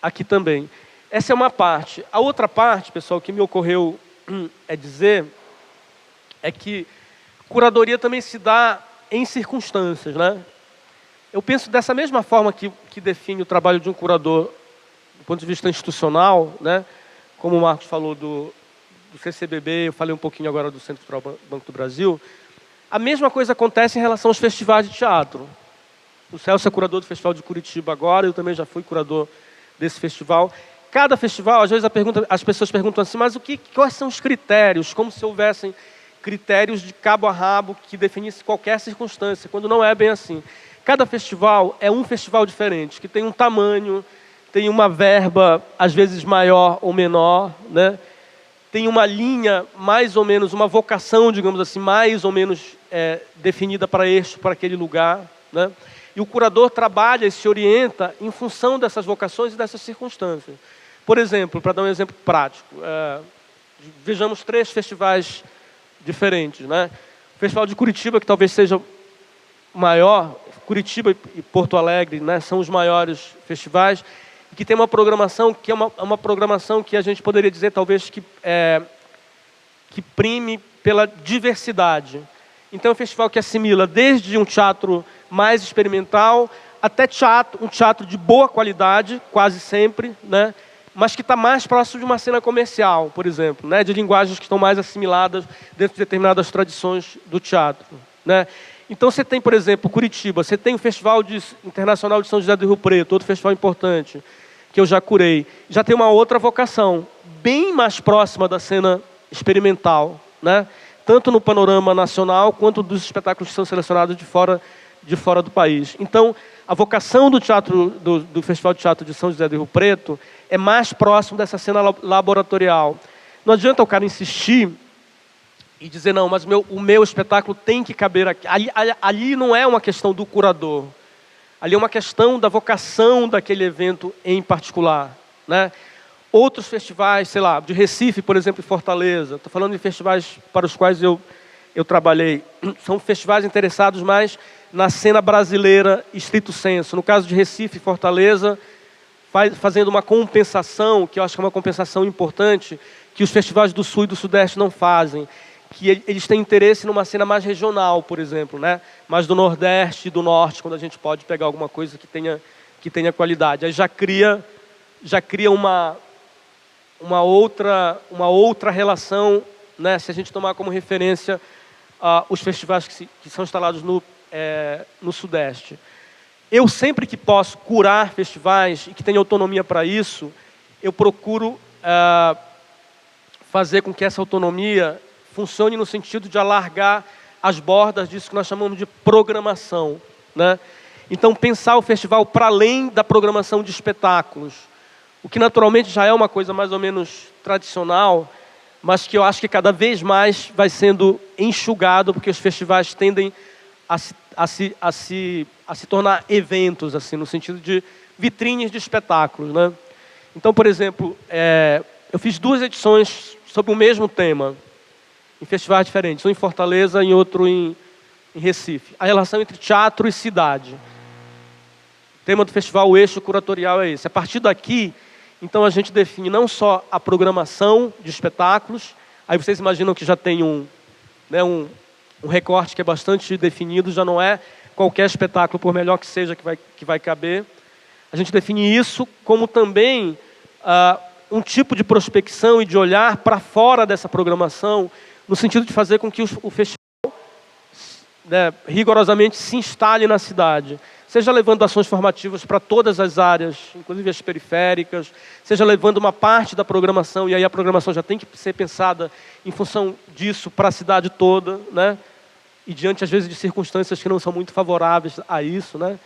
aqui também. Essa é uma parte. A outra parte, pessoal, que me ocorreu dizer é que curadoria também se dá em circunstâncias, né? Eu penso dessa mesma forma que define o trabalho de um curador do ponto de vista institucional, né? Como o Marcos falou do CCBB, eu falei um pouquinho agora do Centro Cultural Banco do Brasil. A mesma coisa acontece em relação aos festivais de teatro. O Celso é curador do Festival de Curitiba agora, eu também já fui curador desse festival. Cada festival, às vezes as pessoas perguntam assim, mas quais são os critérios? Como se houvessem critérios de cabo a rabo que definissem qualquer circunstância, quando não é bem assim. Cada festival é um festival diferente, que tem um tamanho, tem uma verba, às vezes maior ou menor, né? Tem uma linha, mais ou menos, uma vocação, digamos assim, mais ou menos definida para aquele lugar, né? E o curador trabalha e se orienta em função dessas vocações e dessas circunstâncias. Por exemplo, para dar um exemplo prático, vejamos 3 festivais diferentes, né? O Festival de Curitiba, que talvez seja maior, Curitiba e Porto Alegre, né, são os maiores festivais, que tem uma programação que é uma programação que a gente poderia dizer talvez que prime pela diversidade. Então é um festival que assimila desde um teatro mais experimental até um teatro de boa qualidade, quase sempre, né? Mas que está mais próximo de uma cena comercial, por exemplo, né? De linguagens que estão mais assimiladas dentro de determinadas tradições do teatro, né? Então você tem, por exemplo, Curitiba, você tem o Festival Internacional de São José do Rio Preto, outro festival importante, que eu já curei. Já tem uma outra vocação, bem mais próxima da cena experimental, né? Tanto no panorama nacional, quanto dos espetáculos que são selecionados de fora do país. Então, a vocação do teatro do Festival de Teatro de São José do Rio Preto é mais próximo dessa cena laboratorial. Não adianta o cara insistir e dizer, não, mas o meu espetáculo tem que caber aqui. Ali não é uma questão do curador. Ali é uma questão da vocação daquele evento em particular, né? Outros festivais, sei lá, de Recife, por exemplo, e Fortaleza. Estou falando de festivais para os quais eu trabalhei. São festivais interessados mais na cena brasileira, estrito sensu. No caso de Recife e Fortaleza, fazendo uma compensação, que eu acho que é uma compensação importante, que os festivais do Sul e do Sudeste não fazem. Que eles têm interesse numa cena mais regional, por exemplo, né? Mais do Nordeste e do Norte, quando a gente pode pegar alguma coisa que tenha qualidade. Aí já cria uma outra relação, né? Se a gente tomar como referência os festivais que são instalados no Sudeste. Eu sempre que posso curar festivais e que tenho autonomia para isso, eu procuro fazer com que essa autonomia funcione no sentido de alargar as bordas disso que nós chamamos de programação, né? Então, pensar o festival para além da programação de espetáculos, o que naturalmente já é uma coisa mais ou menos tradicional, mas que eu acho que cada vez mais vai sendo enxugado, porque os festivais tendem a se tornar eventos, assim, no sentido de vitrines de espetáculos, né? Então, por exemplo, eu fiz 2 edições sobre o mesmo tema, em festivais diferentes, um em Fortaleza e outro em Recife. A relação entre teatro e cidade. O tema do festival, o eixo curatorial é esse. A partir daqui, então, a gente define não só a programação de espetáculos, aí vocês imaginam que já tem um recorte que é bastante definido, já não é qualquer espetáculo, por melhor que seja, que vai caber. A gente define isso como também um tipo de prospecção e de olhar para fora dessa programação, no sentido de fazer com que o festival rigorosamente se instale na cidade. Seja levando ações formativas para todas as áreas, inclusive as periféricas, seja levando uma parte da programação, e aí a programação já tem que ser pensada em função disso para a cidade toda, né? E diante, às vezes, de circunstâncias que não são muito favoráveis a isso, né?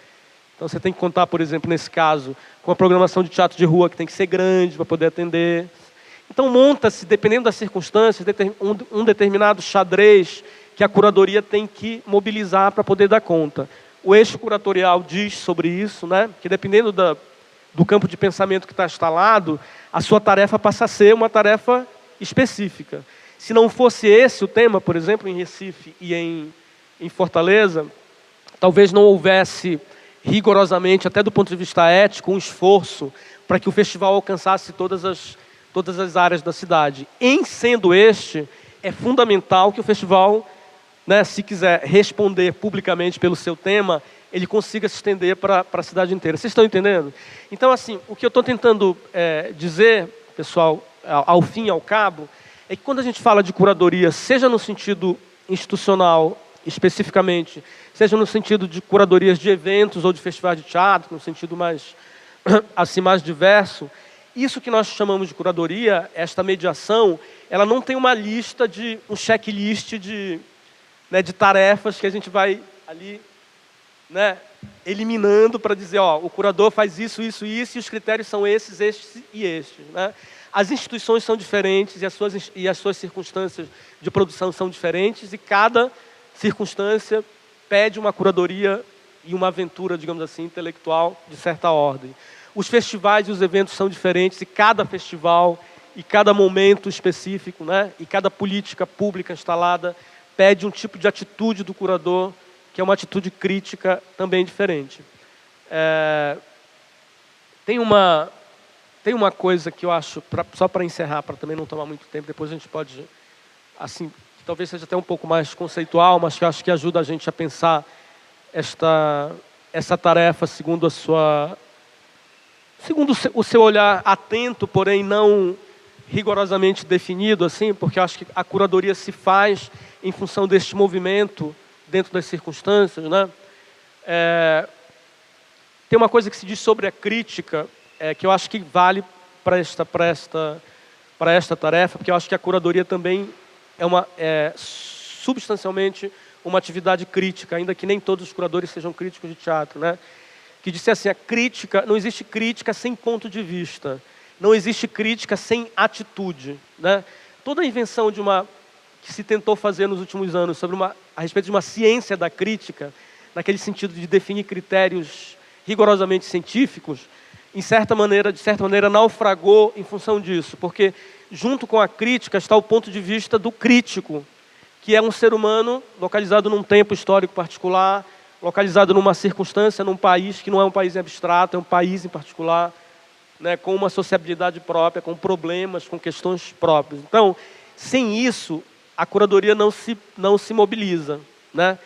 Então você tem que contar, por exemplo, nesse caso, com a programação de teatro de rua, que tem que ser grande para poder atender. Então monta-se, dependendo das circunstâncias, um determinado xadrez que a curadoria tem que mobilizar para poder dar conta. O eixo curatorial diz sobre isso, né? Que dependendo do campo de pensamento que está instalado, a sua tarefa passa a ser uma tarefa específica. Se não fosse esse o tema, por exemplo, em Recife e em Fortaleza, talvez não houvesse rigorosamente, até do ponto de vista ético, um esforço para que o festival alcançasse todas as áreas da cidade. Em sendo este, é fundamental que o festival, né, se quiser responder publicamente pelo seu tema, ele consiga se estender para a cidade inteira. Vocês estão entendendo? Então, assim, o que eu estou tentando dizer, pessoal, ao fim e ao cabo, é que quando a gente fala de curadoria, seja no sentido institucional, especificamente, seja no sentido de curadorias de eventos ou de festivais de teatro, no sentido mais, assim, mais diverso, isso que nós chamamos de curadoria, esta mediação, ela não tem uma lista um checklist de tarefas que a gente vai ali, né, eliminando para dizer, ó, o curador faz isso, isso e isso, e os critérios são esses, estes e estes, né? As instituições são diferentes e as suas circunstâncias de produção são diferentes, e cada circunstância pede uma curadoria e uma aventura, digamos assim, intelectual de certa ordem. Os festivais e os eventos são diferentes, e cada festival e cada momento específico, né, e cada política pública instalada pede um tipo de atitude do curador, que é uma atitude crítica também diferente. Tem uma coisa que eu acho, só para encerrar, para também não tomar muito tempo, depois a gente pode, assim, talvez seja até um pouco mais conceitual, mas que eu acho que ajuda a gente a pensar essa tarefa segundo o seu olhar atento, porém não rigorosamente definido, assim, porque eu acho que a curadoria se faz em função deste movimento dentro das circunstâncias, né? Tem uma coisa que se diz sobre a crítica, que eu acho que vale para esta tarefa, porque eu acho que a curadoria também é substancialmente uma atividade crítica, ainda que nem todos os curadores sejam críticos de teatro, né? que disse assim: não existe crítica sem ponto de vista, não existe crítica sem atitude, né? Toda a invenção que se tentou fazer nos últimos anos a respeito de uma ciência da crítica, naquele sentido de definir critérios rigorosamente científicos, de certa maneira, naufragou em função disso, porque junto com a crítica está o ponto de vista do crítico, que é um ser humano localizado num tempo histórico particular, localizado numa circunstância, num país que não é um país abstrato, é um país em particular, né, com uma sociabilidade própria, com problemas, com questões próprias. Então, sem isso, a curadoria não se mobiliza, né?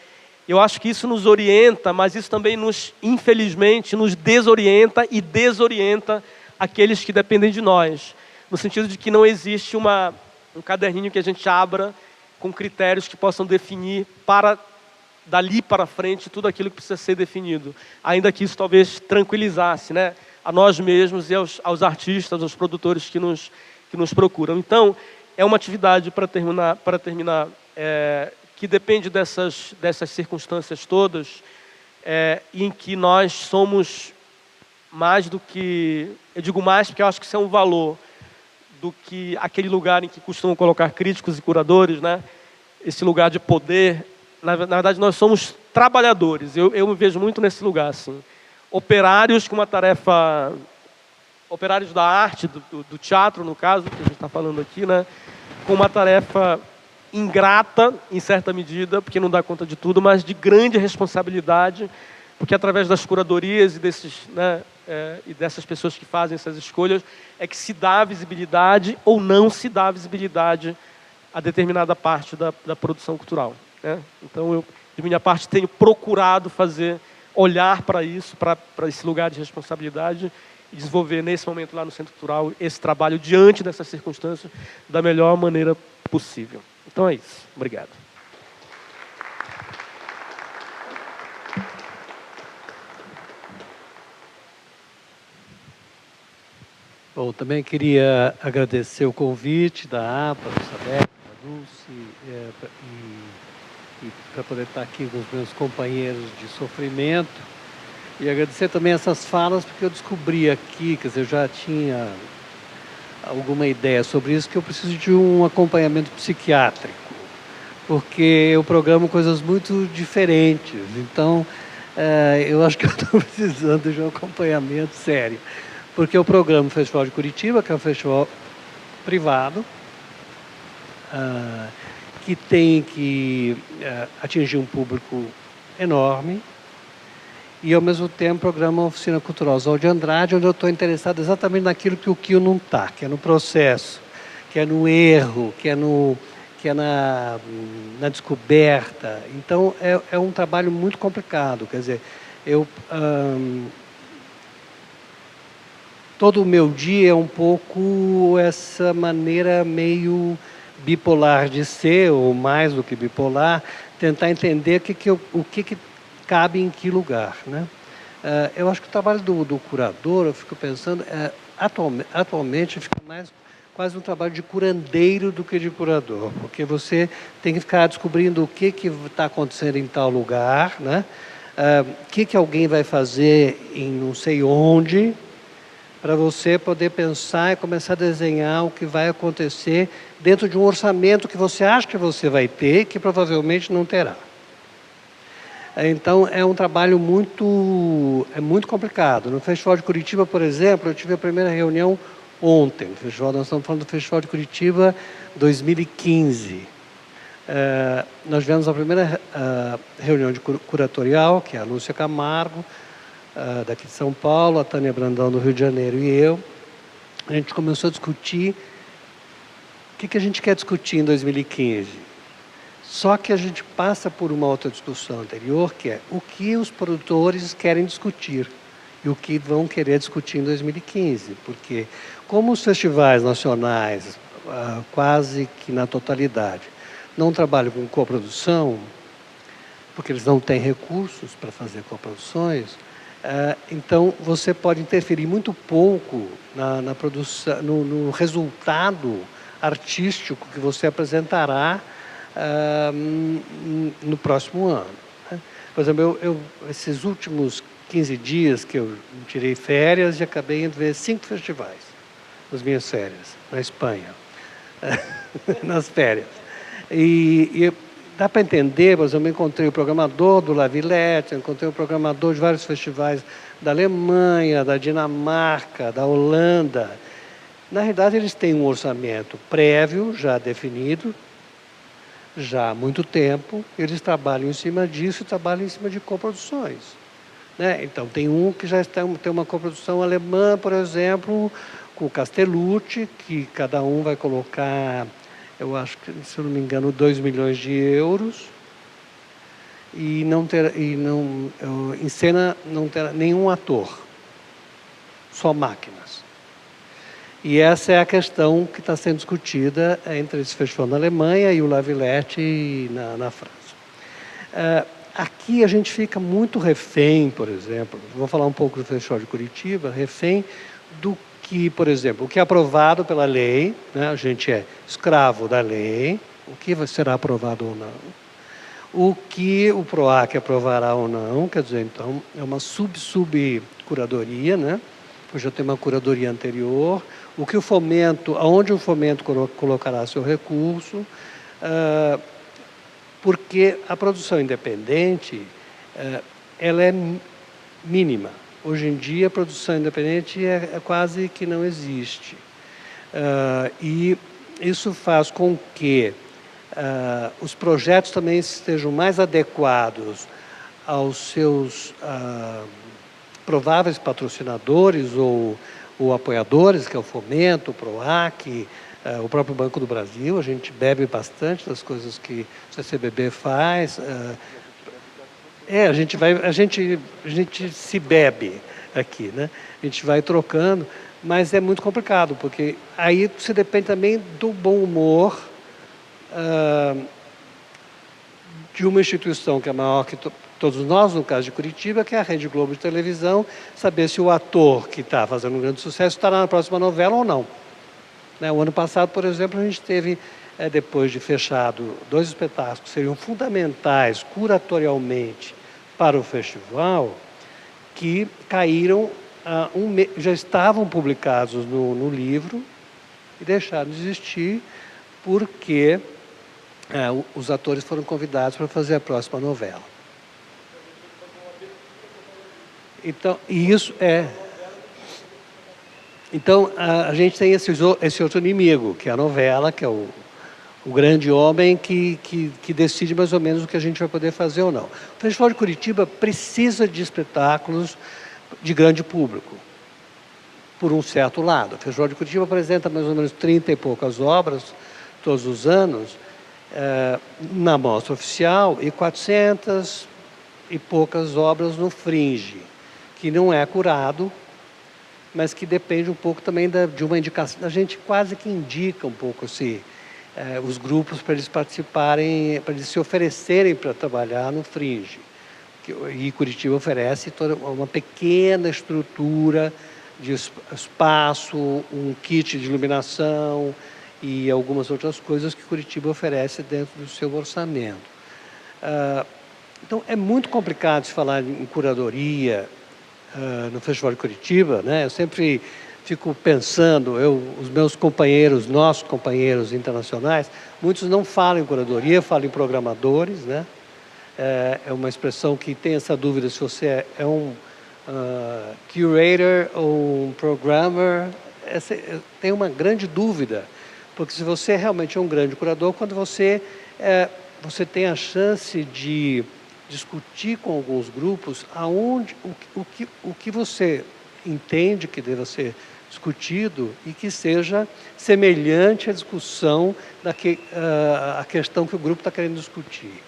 Eu acho que isso nos orienta, mas isso também infelizmente, nos desorienta e desorienta aqueles que dependem de nós, no sentido de que não existe um caderninho que a gente abra com critérios que possam definir dali para frente tudo aquilo que precisa ser definido, ainda que isso talvez tranquilizasse, né, a nós mesmos e aos artistas, aos produtores que nos procuram. Então, é uma atividade, para terminar, que depende dessas circunstâncias todas, em que nós somos mais do que... Eu digo mais porque eu acho que isso é um valor do que aquele lugar em que costumam colocar críticos e curadores, né? Esse lugar de poder. Na verdade, nós somos trabalhadores. Eu me vejo muito nesse lugar, assim. Operários com uma tarefa... Operários da arte, do teatro, no caso, que a gente está falando aqui, né? Com uma tarefa ingrata, em certa medida, porque não dá conta de tudo, mas de grande responsabilidade, porque através das curadorias e e dessas pessoas que fazem essas escolhas, é que se dá visibilidade ou não se dá visibilidade a determinada parte da produção cultural, né? Então, eu, de minha parte, tenho procurado olhar para isso, para esse lugar de responsabilidade, e desenvolver nesse momento lá no Centro Cultural esse trabalho diante dessas circunstâncias da melhor maneira possível. Então é isso. Obrigado. Bom, também queria agradecer o convite da APA, do SADEC, da Dulce, e para poder estar aqui com os meus companheiros de sofrimento. E agradecer também essas falas, porque eu descobri aqui, quer dizer, eu já tinha alguma ideia sobre isso, que eu preciso de um acompanhamento psiquiátrico, porque eu programo coisas muito diferentes. Então, eu acho que eu estou precisando de um acompanhamento sério, porque eu programo o Festival de Curitiba, que é um festival privado, que tem que atingir um público enorme, e, ao mesmo tempo, programa uma oficina cultural Oswald de Andrade, onde eu estou interessado exatamente naquilo que o Kio não está, que é no processo, que é no erro, que é na descoberta. Então, é um trabalho muito complicado. Quer dizer, todo o meu dia é um pouco essa maneira meio bipolar de ser, ou mais do que bipolar, tentar entender o que cabe em que lugar, né? Eu acho que o trabalho do curador, eu fico pensando, atualmente fica mais quase um trabalho de curandeiro do que de curador, porque você tem que ficar descobrindo o que está acontecendo em tal lugar, né? O que alguém vai fazer em não sei onde, para você poder pensar e começar a desenhar o que vai acontecer dentro de um orçamento que você acha que você vai ter, que provavelmente não terá. Então, é um trabalho muito complicado. No Festival de Curitiba, por exemplo, eu tive a primeira reunião ontem. Nós estamos falando do Festival de Curitiba 2015. Nós tivemos a primeira reunião de curatorial, que é a Lúcia Camargo, daqui de São Paulo, a Tânia Brandão, do Rio de Janeiro, e eu. A gente começou a discutir o que a gente quer discutir em 2015. Só que a gente passa por uma outra discussão anterior, que é o que os produtores querem discutir e o que vão querer discutir em 2015. Porque, como os festivais nacionais, quase que na totalidade, não trabalham com coprodução, porque eles não têm recursos para fazer coproduções, então você pode interferir muito pouco na produção, no resultado artístico que você apresentará no próximo ano, né? Por exemplo, esses últimos 15 dias que eu tirei férias e acabei indo ver 5 festivais nas minhas férias, na Espanha, nas férias. E dá para entender, mas eu me encontrei o programador do La Villette, eu encontrei o programador de vários festivais da Alemanha, da Dinamarca, da Holanda. Na realidade, eles têm um orçamento prévio, já definido, já há muito tempo. Eles trabalham em cima disso e trabalham em cima de coproduções, né? Então, tem um que já tem uma coprodução alemã, por exemplo, com o Castellucci, que cada um vai colocar, eu acho que, se eu não me engano, 2 milhões de euros. Em cena não terá nenhum ator, só máquinas. E essa é a questão que está sendo discutida entre esse festival na Alemanha e o La Villette na França. Aqui a gente fica muito refém, por exemplo, vou falar um pouco do Festival de Curitiba, refém do que, por exemplo, o que é aprovado pela lei, né? A gente é escravo da lei, o que será aprovado ou não, o que o PROAC aprovará ou não, quer dizer, então, é uma sub-curadoria, né? Pois já tem uma curadoria anterior, o que o fomento, aonde o fomento colocará seu recurso, porque a produção independente, ela é mínima. Hoje em dia, a produção independente é quase que não existe. E isso faz com que os projetos também estejam mais adequados aos seus prováveis patrocinadores ou apoiadores, que é o Fomento, o PROAC, o próprio Banco do Brasil. A gente bebe bastante das coisas que o CCBB faz. A gente se bebe aqui, né? A gente vai trocando, mas é muito complicado, porque aí você depende também do bom humor de uma instituição que é maior que todos nós, no caso de Curitiba, que é a Rede Globo de televisão, saber se o ator que está fazendo um grande sucesso estará na próxima novela ou não. Né? O ano passado, por exemplo, a gente teve, depois de fechado, 2 espetáculos que seriam fundamentais curatorialmente para o festival, que caíram, já estavam publicados no livro e deixaram de existir porque os atores foram convidados para fazer a próxima novela. Então, isso é... Então, a gente tem esse outro inimigo, que é a novela, que é o grande homem que decide mais ou menos o que a gente vai poder fazer ou não. O Festival de Curitiba precisa de espetáculos de grande público, por um certo lado. O Festival de Curitiba apresenta mais ou menos 30 e poucas obras todos os anos na mostra oficial e 400 e poucas obras no Fringe, que não é curado, mas que depende um pouco também de uma indicação. A gente quase que indica um pouco os grupos para eles participarem, para eles se oferecerem para trabalhar no Fringe. E Curitiba oferece toda uma pequena estrutura de espaço, um kit de iluminação e algumas outras coisas que Curitiba oferece dentro do seu orçamento. Então, é muito complicado se falar em curadoria no Festival de Curitiba, né? Eu sempre fico pensando, os meus companheiros, nossos companheiros internacionais, muitos não falam em curadoria, falam em programadores, né? É uma expressão que tem essa dúvida se você é um curator ou um programmer. Tem uma grande dúvida, porque se você realmente é um grande curador, quando você tem a chance de discutir com alguns grupos o que você entende que deva ser discutido e que seja semelhante à discussão à questão que o grupo está querendo discutir.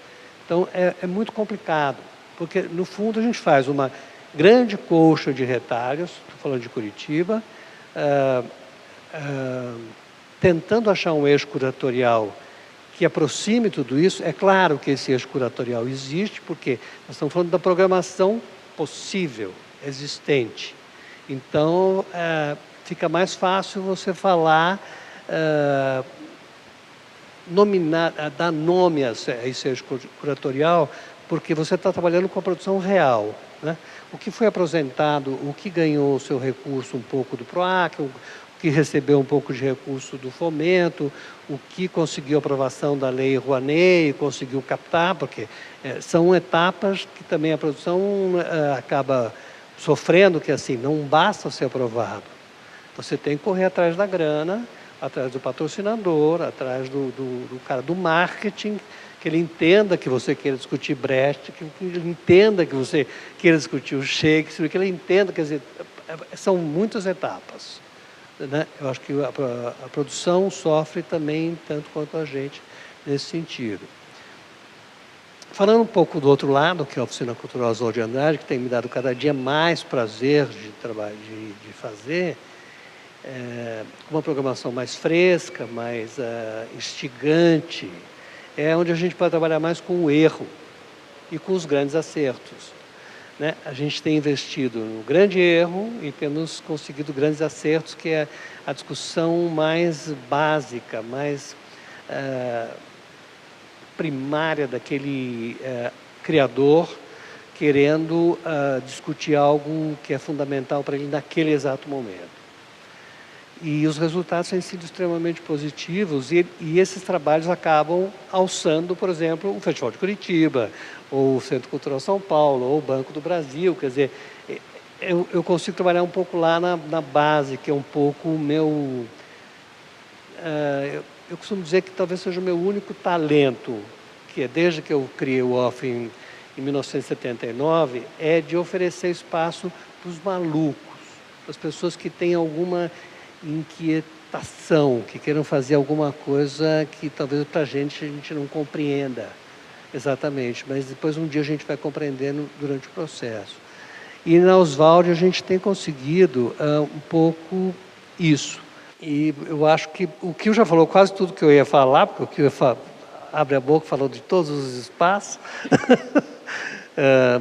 Então, é muito complicado, porque, no fundo, a gente faz uma grande colcha de retalhos, estou falando de Curitiba, tentando achar um eixo curatorial que aproxime tudo isso. É claro que esse eixo curatorial existe, porque nós estamos falando da programação possível, existente. Então, fica mais fácil você falar, dar nome a esse eixo curatorial, porque você está trabalhando com a produção real. né? O que foi apresentado, o que ganhou o seu recurso um pouco do PROAC, o que recebeu um pouco de recurso do fomento, o que conseguiu aprovação da Lei Rouanet, conseguiu captar, porque são etapas que também a produção acaba sofrendo, que assim, não basta ser aprovado. Você tem que correr atrás da grana, atrás do patrocinador, atrás do cara do marketing, que ele entenda que você queira discutir Brecht, que ele entenda que você queira discutir o Shakespeare, que ele entenda, quer dizer, são muitas etapas, né? Eu acho que a produção sofre também, tanto quanto a gente, nesse sentido. Falando um pouco do outro lado, que é a Oficina Cultural Oswald de Andrade, que tem me dado cada dia mais prazer de trabalhar, de fazer, uma programação mais fresca, mais instigante, é onde a gente pode trabalhar mais com o erro e com os grandes acertos, né? A gente tem investido no grande erro e temos conseguido grandes acertos, que é a discussão mais básica, mais primária daquele criador querendo discutir algo que é fundamental para ele naquele exato momento. E os resultados têm sido extremamente positivos e esses trabalhos acabam alçando, por exemplo, o Festival de Curitiba, ou o Centro Cultural São Paulo, ou o Banco do Brasil. Quer dizer, eu consigo trabalhar um pouco lá na base, que é um pouco o meu... eu costumo dizer que talvez seja o meu único talento, que é desde que eu criei o OFF em 1979, é de oferecer espaço para os malucos, para as pessoas que têm alguma inquietação, que queiram fazer alguma coisa que talvez para a gente não compreenda exatamente, mas depois um dia a gente vai compreendendo durante o processo. E na Oswald a gente tem conseguido um pouco isso. E eu acho que o Kio já falou quase tudo que eu ia falar, porque o Kio abre a boca, falou de todos os espaços.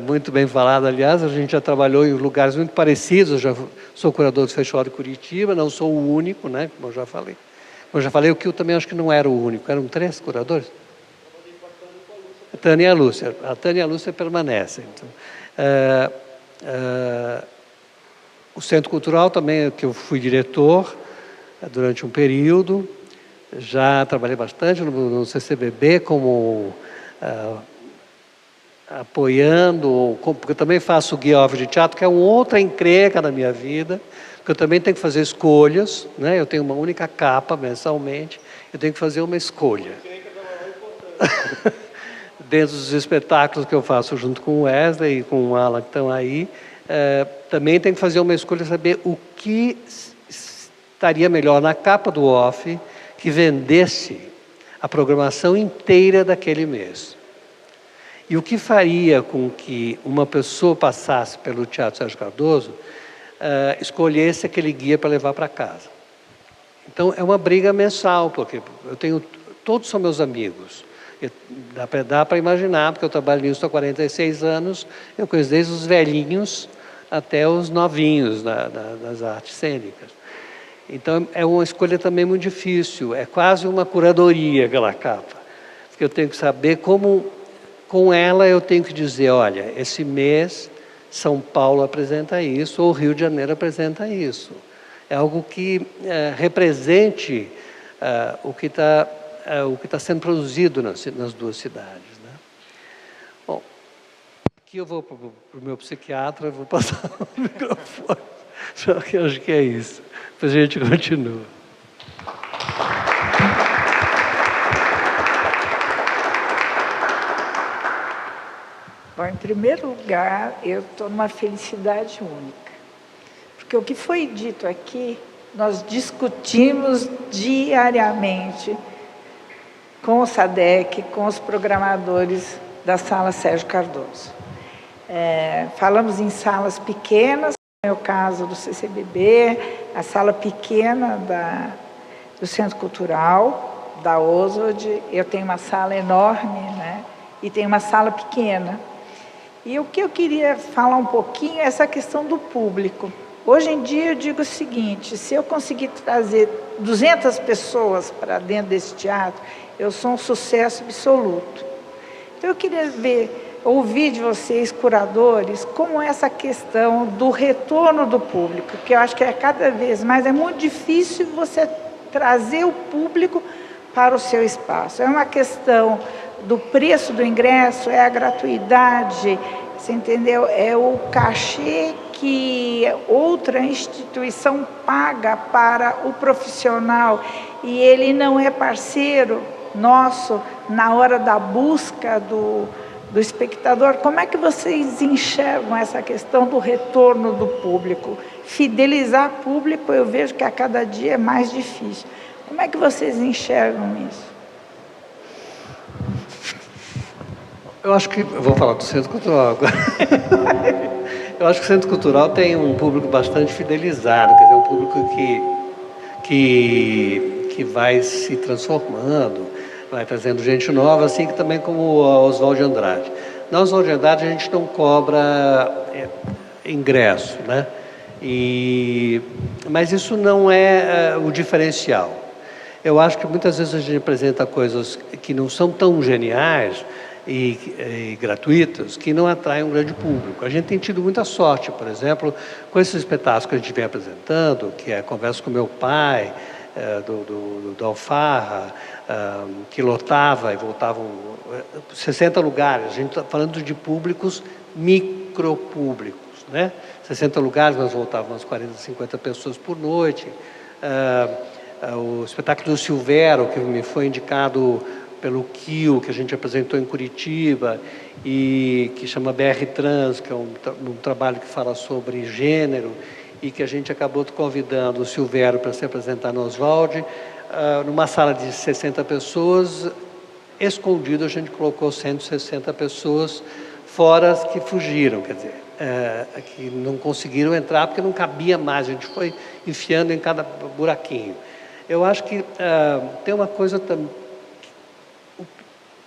Muito bem falado, aliás, a gente já trabalhou em lugares muito parecidos. Eu já sou curador do Festival de Curitiba, não sou o único, né, como eu já falei. Como eu já falei, o Kio também acho que não era o único, eram 3 curadores. A Tânia e a Lúcia. A Tânia e a Lúcia permanecem. Então, o Centro Cultural também, que eu fui diretor durante um período, já trabalhei bastante no CCBB como apoiando, porque eu também faço o Guia Off de Teatro, que é uma outra encrenca na minha vida, porque eu também tenho que fazer escolhas, né? Eu tenho uma única capa mensalmente, eu tenho que fazer uma escolha. Dentro dos espetáculos que eu faço junto com o Wesley e com o Alan que estão aí, também tenho que fazer uma escolha, saber o que estaria melhor na capa do Off, que vendesse a programação inteira daquele mês. E o que faria com que uma pessoa passasse pelo Teatro Sérgio Cardoso, escolhesse aquele guia para levar para casa. Então, é uma briga mensal, porque todos são meus amigos. Dá para imaginar, porque eu trabalho nisso há 46 anos, eu conheço desde os velhinhos até os novinhos das artes cênicas. Então, é uma escolha também muito difícil, é quase uma curadoria aquela capa, porque eu tenho que saber como, com ela eu tenho que dizer, olha, esse mês São Paulo apresenta isso, ou Rio de Janeiro apresenta isso. É algo que represente o que está sendo produzido nas 2 cidades, né? Bom, aqui eu vou para o meu psiquiatra, vou passar o microfone, só que eu acho que é isso. Depois a gente continua. Bom, em primeiro lugar, eu estou numa felicidade única. Porque o que foi dito aqui, nós discutimos diariamente com o SADEC, com os programadores da Sala Sérgio Cardoso. Falamos em salas pequenas, no meu caso do CCBB, a sala pequena do Centro Cultural, da Oswald. Eu tenho uma sala enorme, né? E tenho uma sala pequena. E o que eu queria falar um pouquinho é essa questão do público. Hoje em dia eu digo o seguinte, se eu conseguir trazer 200 pessoas para dentro desse teatro, eu sou um sucesso absoluto. Então eu queria ver ouvir de vocês, curadores, como essa questão do retorno do público, que eu acho que é cada vez mais, é muito difícil você trazer o público para o seu espaço. É uma questão do preço do ingresso, é a gratuidade, você entendeu? É o cachê que outra instituição paga para o profissional e ele não é parceiro nosso na hora da busca do espectador. Como é que vocês enxergam essa questão do retorno do público? Fidelizar público, eu vejo que a cada dia é mais difícil. Como é que vocês enxergam isso? Eu acho que... Eu vou falar do Centro Cultural agora. Eu acho que o Centro Cultural tem um público bastante fidelizado, quer dizer, um público que vai se transformando, vai trazendo gente nova, assim que também como o Oswald de Andrade. Na Oswald de Andrade a gente não cobra ingresso, né? Mas isso não é o diferencial. Eu acho que muitas vezes a gente apresenta coisas que não são tão geniais e gratuitas, que não atraem um grande público. A gente tem tido muita sorte, por exemplo, com esses espetáculos que a gente vem apresentando, que é Conversa com Meu Pai, do Alfarra, que lotava e voltavam 60 lugares. A gente está falando de públicos micropúblicos, né? 60 lugares, nós voltávamos umas 40, 50 pessoas por noite. O espetáculo do Silvério, que me foi indicado pelo Kio, que a gente apresentou em Curitiba, e que chama BR Trans, que é um trabalho que fala sobre gênero, e que a gente acabou convidando o Silvério para se apresentar no Oswald, numa sala de 60 pessoas, escondido a gente colocou 160 pessoas, fora as que fugiram, quer dizer, que não conseguiram entrar porque não cabia mais, a gente foi enfiando em cada buraquinho. Eu acho que tem uma coisa também,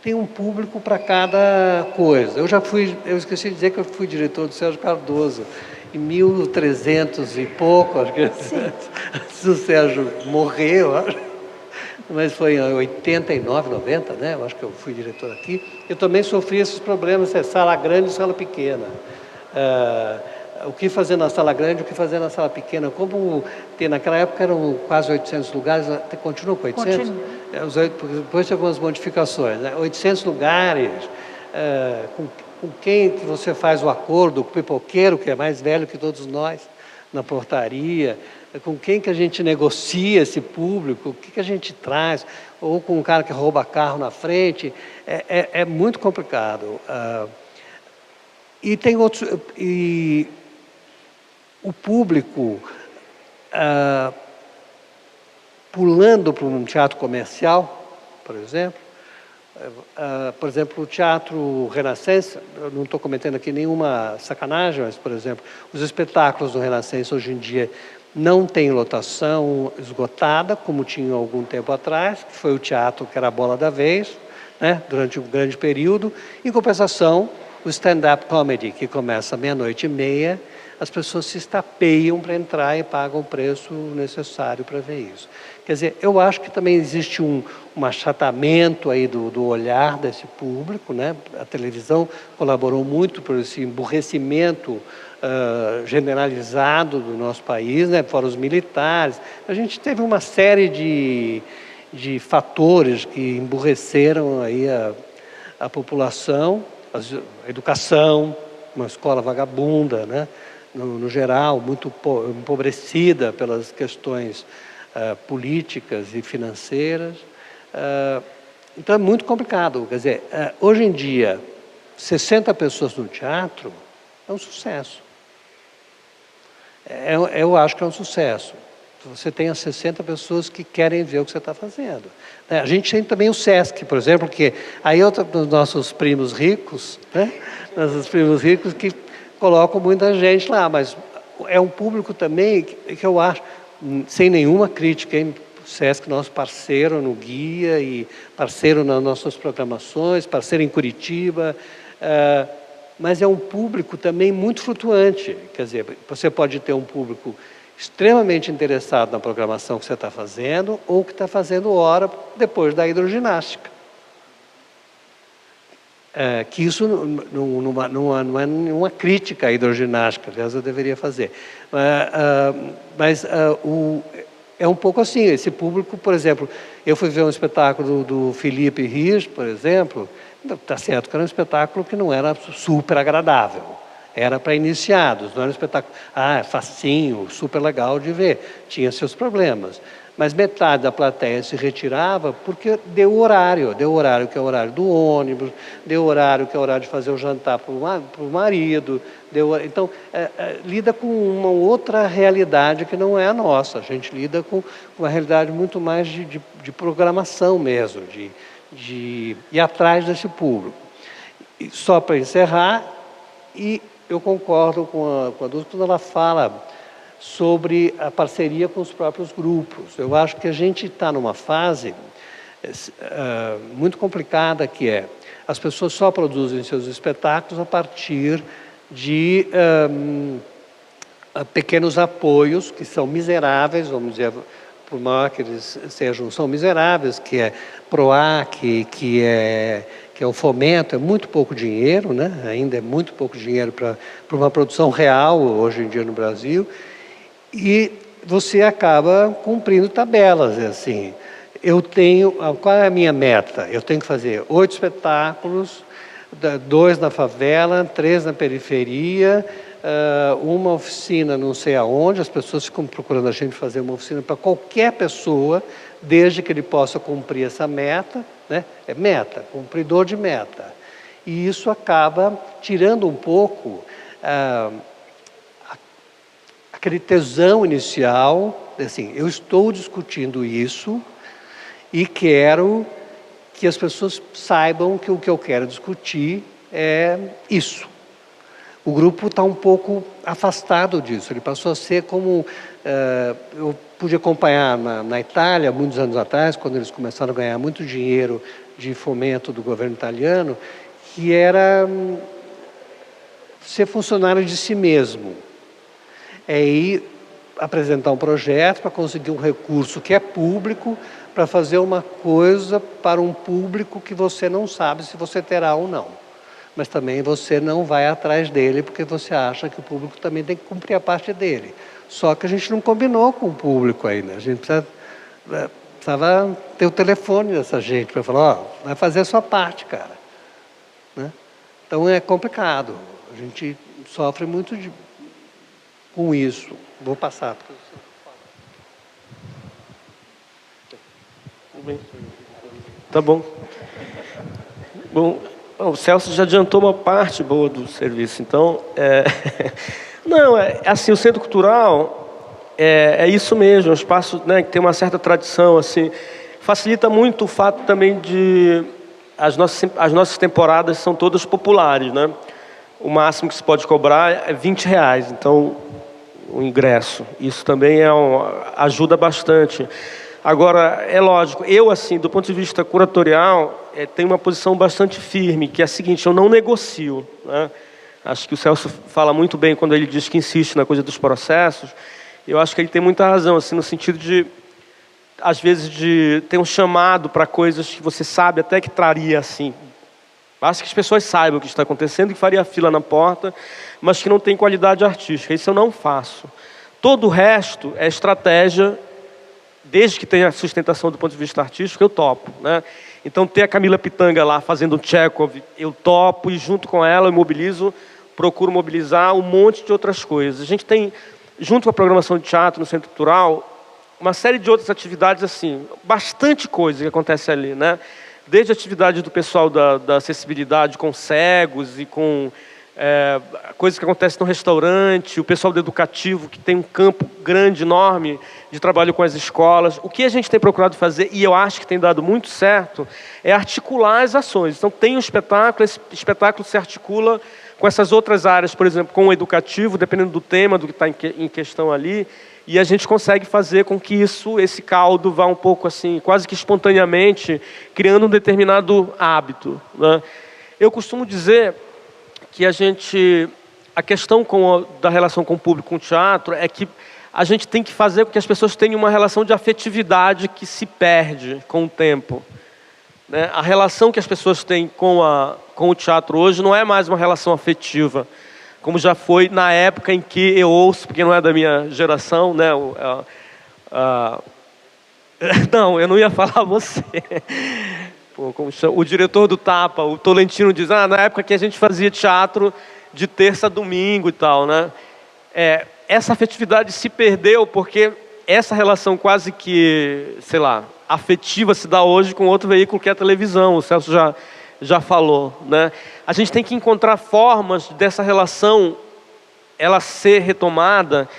tem um público para cada coisa. Eu esqueci de dizer que eu fui diretor do Sérgio Cardoso em 1300 e pouco, acho que antes do Sérgio morrer, eu acho. Mas foi em 89, 90, né? Eu acho que eu fui diretor aqui. Eu também sofri esses problemas, sala grande e sala pequena. O que fazer na sala grande, o que fazer na sala pequena. Como naquela época eram quase 800 lugares, continua com 800? Continua. Depois teve algumas modificações, né? 800 lugares, com quem que você faz o acordo, com o pipoqueiro, que é mais velho que todos nós, na portaria, com quem que a gente negocia esse público, o que a gente traz, ou com um cara que rouba carro na frente, é muito complicado. E tem outros... o público pulando para um teatro comercial, por exemplo, o Teatro Renascença, eu não estou cometendo aqui nenhuma sacanagem, mas, por exemplo, os espetáculos do Renascença hoje em dia não têm lotação esgotada, como tinham algum tempo atrás, que foi o teatro que era a bola da vez, né, durante um grande período. Em compensação, o stand-up comedy, que começa meia-noite e meia, as pessoas se estapeiam para entrar e pagam o preço necessário para ver isso. Quer dizer, eu acho que também existe um achatamento aí do olhar desse público, né? A televisão colaborou muito por esse emburrecimento generalizado do nosso país, né? Fora os militares. A gente teve uma série de fatores que emburreceram aí a população, a educação, uma escola vagabunda, né? No geral, muito empobrecida pelas questões políticas e financeiras. Então é muito complicado. Quer dizer, hoje em dia, 60 pessoas no teatro é um sucesso. Eu acho que é um sucesso. Você tem as 60 pessoas que querem ver o que você está fazendo. A gente tem também o Sesc, por exemplo, que aí é outro dos nossos primos ricos, né? Nossos primos ricos que colocam muita gente lá, mas é um público também que eu acho, sem nenhuma crítica, hein? O Sesc, nosso parceiro no Guia e parceiro nas nossas programações, parceiro em Curitiba, mas é um público também muito flutuante. Quer dizer, você pode ter um público extremamente interessado na programação que você está fazendo ou que está fazendo hora depois da hidroginástica. Que isso não é nenhuma crítica à hidroginástica, aliás, eu deveria fazer. Mas é um pouco assim, esse público, por exemplo, eu fui ver um espetáculo do Felipe Ries, por exemplo, está certo que era um espetáculo que não era super agradável, era para iniciados, não era um espetáculo, facinho, super legal de ver, tinha seus problemas. Mas metade da plateia se retirava porque deu horário que é o horário do ônibus, deu horário que é o horário de fazer o jantar para o marido, então lida com uma outra realidade que não é a nossa, a gente lida com uma realidade muito mais de programação mesmo, de ir atrás desse público. E só para encerrar, e eu concordo com a Dulce quando ela fala sobre a parceria com os próprios grupos. Eu acho que a gente está numa fase muito complicada, que é as pessoas só produzem seus espetáculos a partir de pequenos apoios que são miseráveis, vamos dizer, por maior que eles sejam, são miseráveis, que é PROAC, que é o fomento, é muito pouco dinheiro, né? Ainda é muito pouco dinheiro para uma produção real hoje em dia no Brasil. E você acaba cumprindo tabelas, assim. Qual é a minha meta? Eu tenho que fazer 8 espetáculos, 2 na favela, 3 na periferia, uma oficina não sei aonde, as pessoas ficam procurando a gente fazer uma oficina para qualquer pessoa, desde que ele possa cumprir essa meta, né? É meta, cumpridor de meta. E isso acaba tirando um pouco aquele tesão inicial, assim, eu estou discutindo isso e quero que as pessoas saibam que o que eu quero discutir é isso. O grupo está um pouco afastado disso, ele passou a ser como... eu pude acompanhar na Itália, muitos anos atrás, quando eles começaram a ganhar muito dinheiro de fomento do governo italiano, que era ser funcionário de si mesmo. É ir apresentar um projeto para conseguir um recurso que é público, para fazer uma coisa para um público que você não sabe se você terá ou não. Mas também você não vai atrás dele porque você acha que o público também tem que cumprir a parte dele. Só que a gente não combinou com o público ainda. A gente precisava ter o telefone dessa gente para falar, vai fazer a sua parte, cara. Né? Então é complicado. A gente sofre muito com isso. Vou passar. Tá bom. Bom, o Celso já adiantou uma parte boa do serviço, então... Não, assim, o Centro Cultural é isso mesmo, é um espaço, né, que tem uma certa tradição, assim, facilita muito o fato também de... As nossas temporadas são todas populares, né? O máximo que se pode cobrar é R$20, então, o ingresso. Isso também ajuda bastante. Agora, é lógico, eu, assim, do ponto de vista curatorial, tenho uma posição bastante firme, que é a seguinte, eu não negocio, né? Acho que o Celso fala muito bem quando ele diz que insiste na coisa dos processos. Eu acho que ele tem muita razão, assim, no sentido de, às vezes, de ter um chamado para coisas que você sabe até que traria, assim. Acho que as pessoas saibam o que está acontecendo, que faria fila na porta, mas que não tem qualidade artística. Isso eu não faço. Todo o resto é estratégia, desde que tenha sustentação do ponto de vista artístico, eu topo, né? Então, ter a Camila Pitanga lá fazendo um Tchekov, eu topo e junto com ela eu mobilizo, procuro mobilizar um monte de outras coisas. A gente tem, junto com a programação de teatro no Centro Cultural, uma série de outras atividades, assim, bastante coisa que acontece ali, né? Desde a atividade do pessoal da acessibilidade com cegos e com coisas que acontecem no restaurante, o pessoal do educativo, que tem um campo grande, enorme, de trabalho com as escolas. O que a gente tem procurado fazer, e eu acho que tem dado muito certo, é articular as ações. Então, tem um espetáculo, esse espetáculo se articula com essas outras áreas, por exemplo, com o educativo, dependendo do tema, do que está em questão ali, e a gente consegue fazer com que esse caldo vá um pouco assim, quase que espontaneamente, criando um determinado hábito, né? Eu costumo dizer que a questão da relação com o público, com o teatro, é que a gente tem que fazer com que as pessoas tenham uma relação de afetividade que se perde com o tempo, né? A relação que as pessoas têm com com o teatro hoje não é mais uma relação afetiva, como já foi na época em que eu ouço, porque não é da minha geração, né? Não, eu não ia falar você. Pô, o diretor do Tapa, o Tolentino, diz, na época que a gente fazia teatro de terça a domingo e tal, né? Essa afetividade se perdeu porque essa relação quase que, sei lá, afetiva se dá hoje com outro veículo que é a televisão, o Celso já falou, né? A gente tem que encontrar formas dessa relação ela ser retomada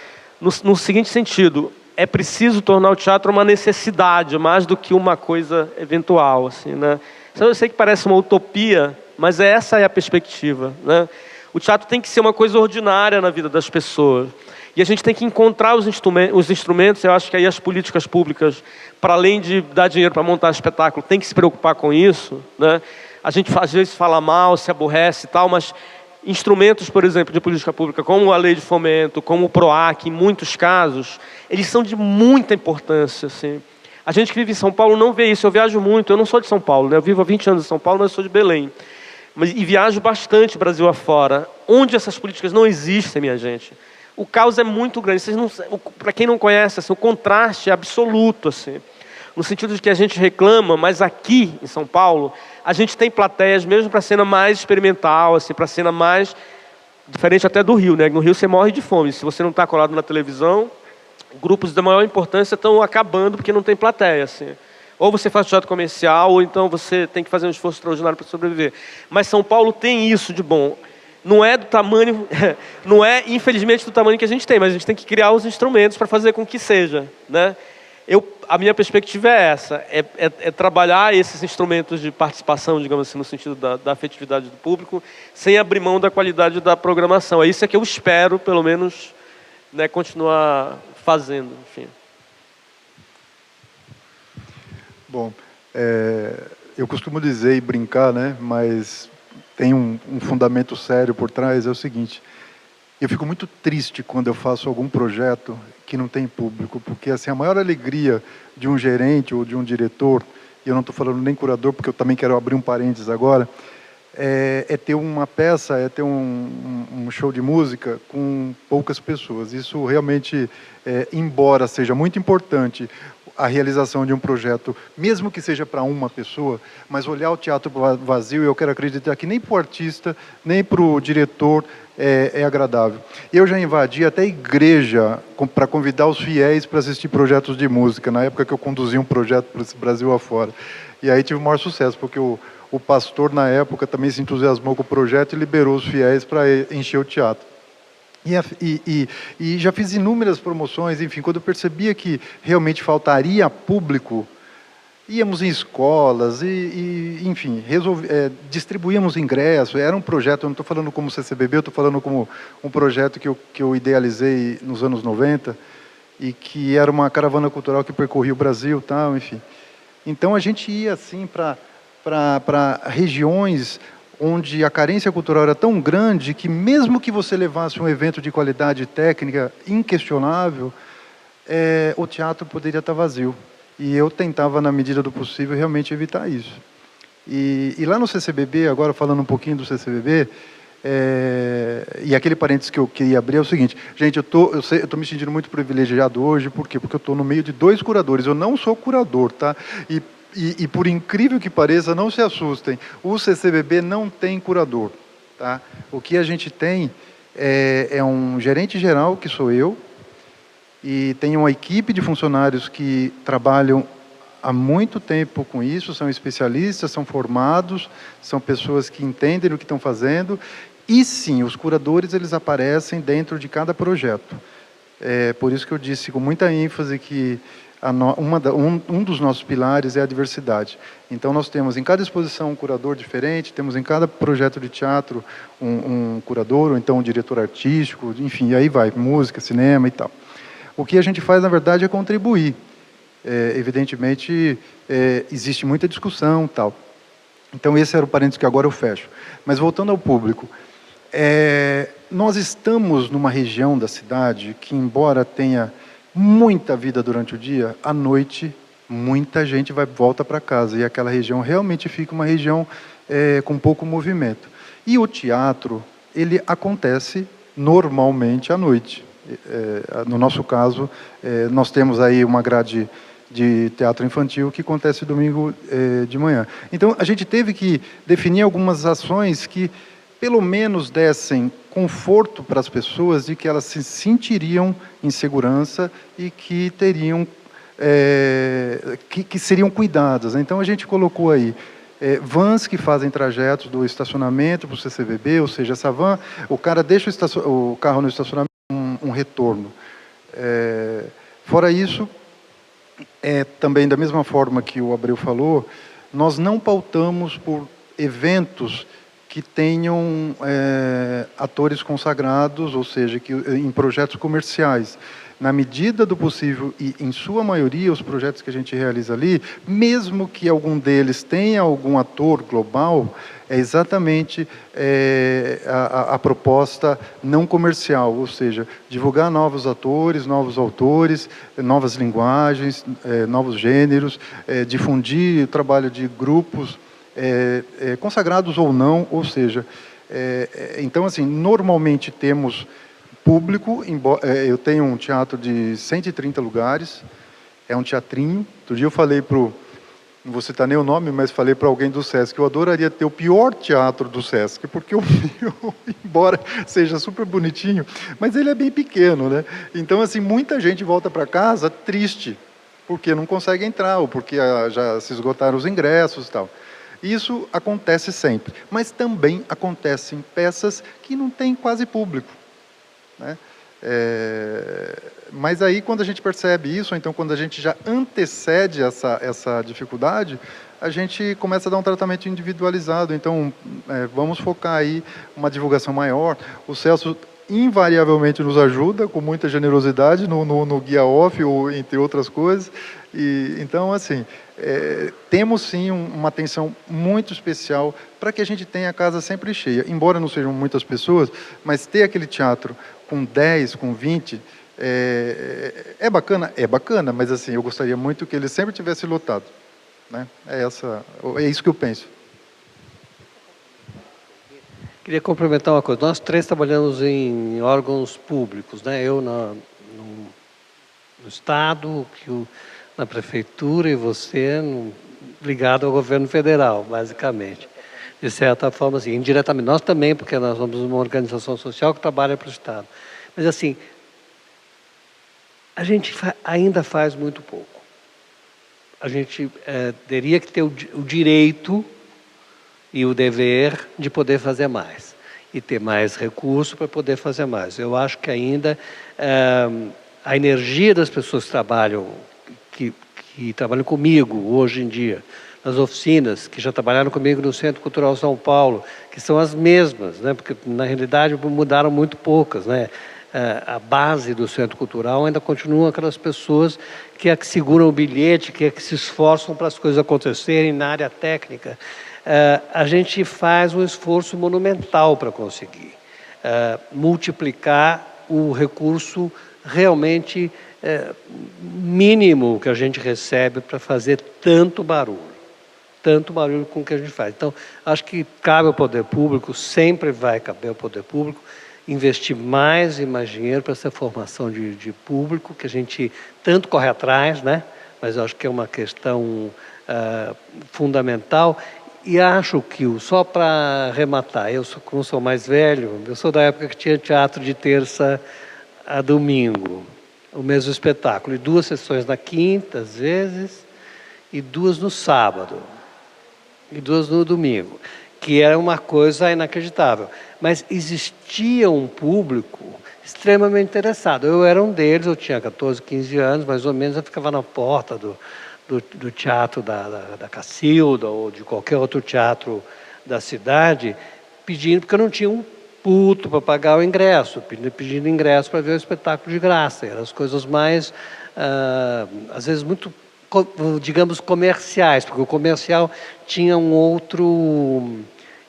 no seguinte sentido: é preciso tornar o teatro uma necessidade, mais do que uma coisa eventual, assim, né? Eu sei que parece uma utopia, mas essa é a perspectiva, né? O teatro tem que ser uma coisa ordinária na vida das pessoas. E a gente tem que encontrar os instrumentos. Eu acho que aí as políticas públicas, para além de dar dinheiro para montar espetáculo, tem que se preocupar com isso, né? A gente às vezes fala mal, se aborrece e tal, mas instrumentos, por exemplo, de política pública, como a lei de fomento, como o PROAC, em muitos casos, eles são de muita importância, assim. A gente que vive em São Paulo não vê isso. Eu viajo muito, eu não sou de São Paulo, né? Eu vivo há 20 anos em São Paulo, mas eu sou de Belém. E viajo bastante Brasil afora, onde essas políticas não existem, minha gente. O caos é muito grande. Para quem não conhece, assim, o contraste é absoluto, assim, no sentido de que a gente reclama, mas aqui em São Paulo a gente tem plateias mesmo para a cena mais experimental, assim, para a cena mais diferente até do Rio, né? No Rio você morre de fome. Se você não está colado na televisão, grupos da maior importância estão acabando porque não tem plateia, assim. Ou você faz teatro comercial, ou então você tem que fazer um esforço extraordinário para sobreviver. Mas São Paulo tem isso de bom. Não é do tamanho, não é infelizmente do tamanho que a gente tem, mas a gente tem que criar os instrumentos para fazer com que seja, né? A minha perspectiva é essa, é trabalhar esses instrumentos de participação, digamos assim, no sentido da afetividade do público, sem abrir mão da qualidade da programação. É isso que eu espero, pelo menos, né, continuar fazendo, enfim. Bom, eu costumo dizer e brincar, né, mas tem um fundamento sério por trás, é o seguinte: eu fico muito triste quando eu faço algum projeto que não tem público, porque assim, a maior alegria de um gerente ou de um diretor, e eu não estou falando nem curador, porque eu também quero abrir um parênteses agora, é ter uma peça, é ter um show de música com poucas pessoas. Isso realmente, embora seja muito importante a realização de um projeto, mesmo que seja para uma pessoa, mas olhar o teatro vazio, eu quero acreditar que nem para o artista, nem para o diretor é agradável. Eu já invadi até a igreja para convidar os fiéis para assistir projetos de música, na época que eu conduzia um projeto para esse Brasil afora. E aí tive o maior sucesso, porque o pastor, na época, também se entusiasmou com o projeto e liberou os fiéis para encher o teatro. E já fiz inúmeras promoções, enfim, quando eu percebia que realmente faltaria público, íamos em escolas enfim, distribuíamos ingressos. Era um projeto, eu não estou falando como CCBB, eu estou falando como um projeto que eu idealizei nos anos 90, e que era uma caravana cultural que percorria o Brasil, tal, enfim. Então a gente ia assim para regiões onde a carência cultural era tão grande que, mesmo que você levasse um evento de qualidade técnica inquestionável, o teatro poderia estar vazio. E eu tentava, na medida do possível, realmente evitar isso. E lá no CCBB, agora falando um pouquinho do CCBB, e aquele parênteses que eu queria abrir é o seguinte: gente, eu tô me sentindo muito privilegiado hoje. Por quê? Porque eu estou no meio de 2 curadores. Eu não sou curador, tá? E por incrível que pareça, não se assustem, o CCBB não tem curador, tá? O que a gente tem é um gerente geral, que sou eu, e tem uma equipe de funcionários que trabalham há muito tempo com isso, são especialistas, são formados, são pessoas que entendem o que estão fazendo, e sim, os curadores, eles aparecem dentro de cada projeto. Por isso que eu disse com muita ênfase que um dos nossos pilares é a diversidade. Então nós temos em cada exposição um curador diferente, temos em cada projeto de teatro um curador, ou então um diretor artístico, enfim, e aí vai, música, cinema e tal. O que a gente faz, na verdade, é contribuir. Evidentemente, existe muita discussão, tal. Então esse era o parênteses que agora eu fecho. Mas voltando ao público, nós estamos numa região da cidade que, embora tenha muita vida durante o dia, à noite muita gente volta para casa, e aquela região realmente fica uma região com pouco movimento. E o teatro, ele acontece normalmente à noite. No nosso caso, nós temos aí uma grade de teatro infantil que acontece domingo de manhã. Então, a gente teve que definir algumas ações que, pelo menos, dessem conforto para as pessoas de que elas se sentiriam em segurança e que teriam, que seriam cuidadas. Então, a gente colocou aí vans que fazem trajetos do estacionamento para o CCBB, ou seja, essa van, o cara deixa o carro no estacionamento, um retorno. Fora isso, também da mesma forma que o Abreu falou, nós não pautamos por eventos que tenham atores consagrados, ou seja, em projetos comerciais. Na medida do possível, e em sua maioria, os projetos que a gente realiza ali, mesmo que algum deles tenha algum ator global, é exatamente a proposta não comercial, ou seja, divulgar novos atores, novos autores, novas linguagens, novos gêneros, difundir o trabalho de grupos, consagrados ou não, ou seja, então, assim, normalmente temos público, eu tenho um teatro de 130 lugares, é um teatrinho. Outro dia eu falei não vou citar nem o nome, mas falei para alguém do Sesc, eu adoraria ter o pior teatro do Sesc, porque o meu, embora seja super bonitinho, mas ele é bem pequeno, né? Então, assim, muita gente volta para casa triste, porque não consegue entrar, ou porque já se esgotaram os ingressos e tal. Isso acontece sempre, mas também acontecem peças que não têm quase público, né? Mas aí, quando a gente percebe isso, ou então quando a gente já antecede essa dificuldade, a gente começa a dar um tratamento individualizado. Então, vamos focar aí uma divulgação maior. O Celso invariavelmente nos ajuda, com muita generosidade, no guia off, ou entre outras coisas. Então, assim, temos sim uma atenção muito especial para que a gente tenha a casa sempre cheia. Embora não sejam muitas pessoas, mas ter aquele teatro com 10, com 20, é bacana? É bacana, mas assim, eu gostaria muito que ele sempre tivesse lotado, né? É isso que eu penso. Queria complementar uma coisa. Nós três trabalhamos em órgãos públicos, né? Eu no Estado, na Prefeitura, e você ligado ao governo federal, basicamente. De certa forma, assim, indiretamente. Nós também, porque nós somos uma organização social que trabalha para o Estado. Mas, assim, a gente ainda faz muito pouco. A gente teria que ter o direito e o dever de poder fazer mais. E ter mais recurso para poder fazer mais. Eu acho que ainda a energia das pessoas que trabalham comigo hoje em dia, nas oficinas, que já trabalharam comigo no Centro Cultural São Paulo, que são as mesmas, né? Porque na realidade mudaram muito poucas, né? A base do Centro Cultural ainda continuam aquelas pessoas que seguram o bilhete, que se esforçam para as coisas acontecerem na área técnica. A gente faz um esforço monumental para conseguir multiplicar o recurso realmente mínimo que a gente recebe para fazer tanto barulho com o que a gente faz. Então, acho que cabe ao poder público, sempre vai caber ao poder público, investir mais e mais dinheiro para essa formação de público, que a gente tanto corre atrás, né? Mas eu acho que é uma questão fundamental. E acho que, só para arrematar, como sou mais velho, eu sou da época que tinha teatro de terça a domingo, o mesmo espetáculo, e 2 sessões na quinta, às vezes, e 2 no sábado, e 2 no domingo, que era uma coisa inacreditável. Mas existia um público extremamente interessado. Eu era um deles, eu tinha 14, 15 anos, mais ou menos, eu ficava na porta do teatro da Cacilda, ou de qualquer outro teatro da cidade, pedindo, porque eu não tinha um puto para pagar o ingresso, pedindo ingresso para ver o espetáculo de graça. Eram as coisas mais, às vezes, muito, digamos, comerciais, porque o comercial tinha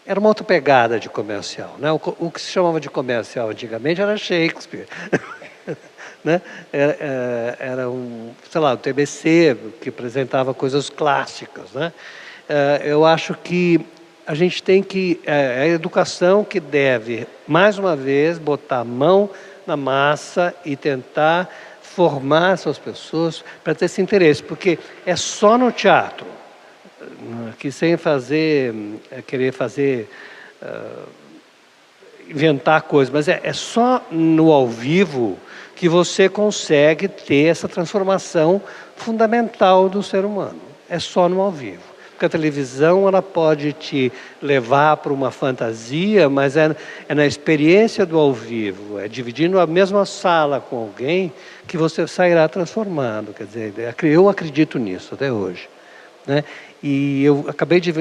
era uma outra pegada de comercial, né? O que se chamava de comercial antigamente era Shakespeare. Né? Era sei lá, o TBC, que apresentava coisas clássicas, né? Eu acho que a gente tem que, é a educação que deve, mais uma vez, botar a mão na massa e tentar formar essas pessoas para ter esse interesse, porque é só no teatro, que sem querer fazer, inventar coisas, mas é só no ao vivo que você consegue ter essa transformação fundamental do ser humano. É só no ao vivo. Porque a televisão ela pode te levar para uma fantasia, mas é na experiência do ao vivo, é dividindo a mesma sala com alguém que você sairá transformado. Quer dizer, eu acredito nisso até hoje, né? E acabei de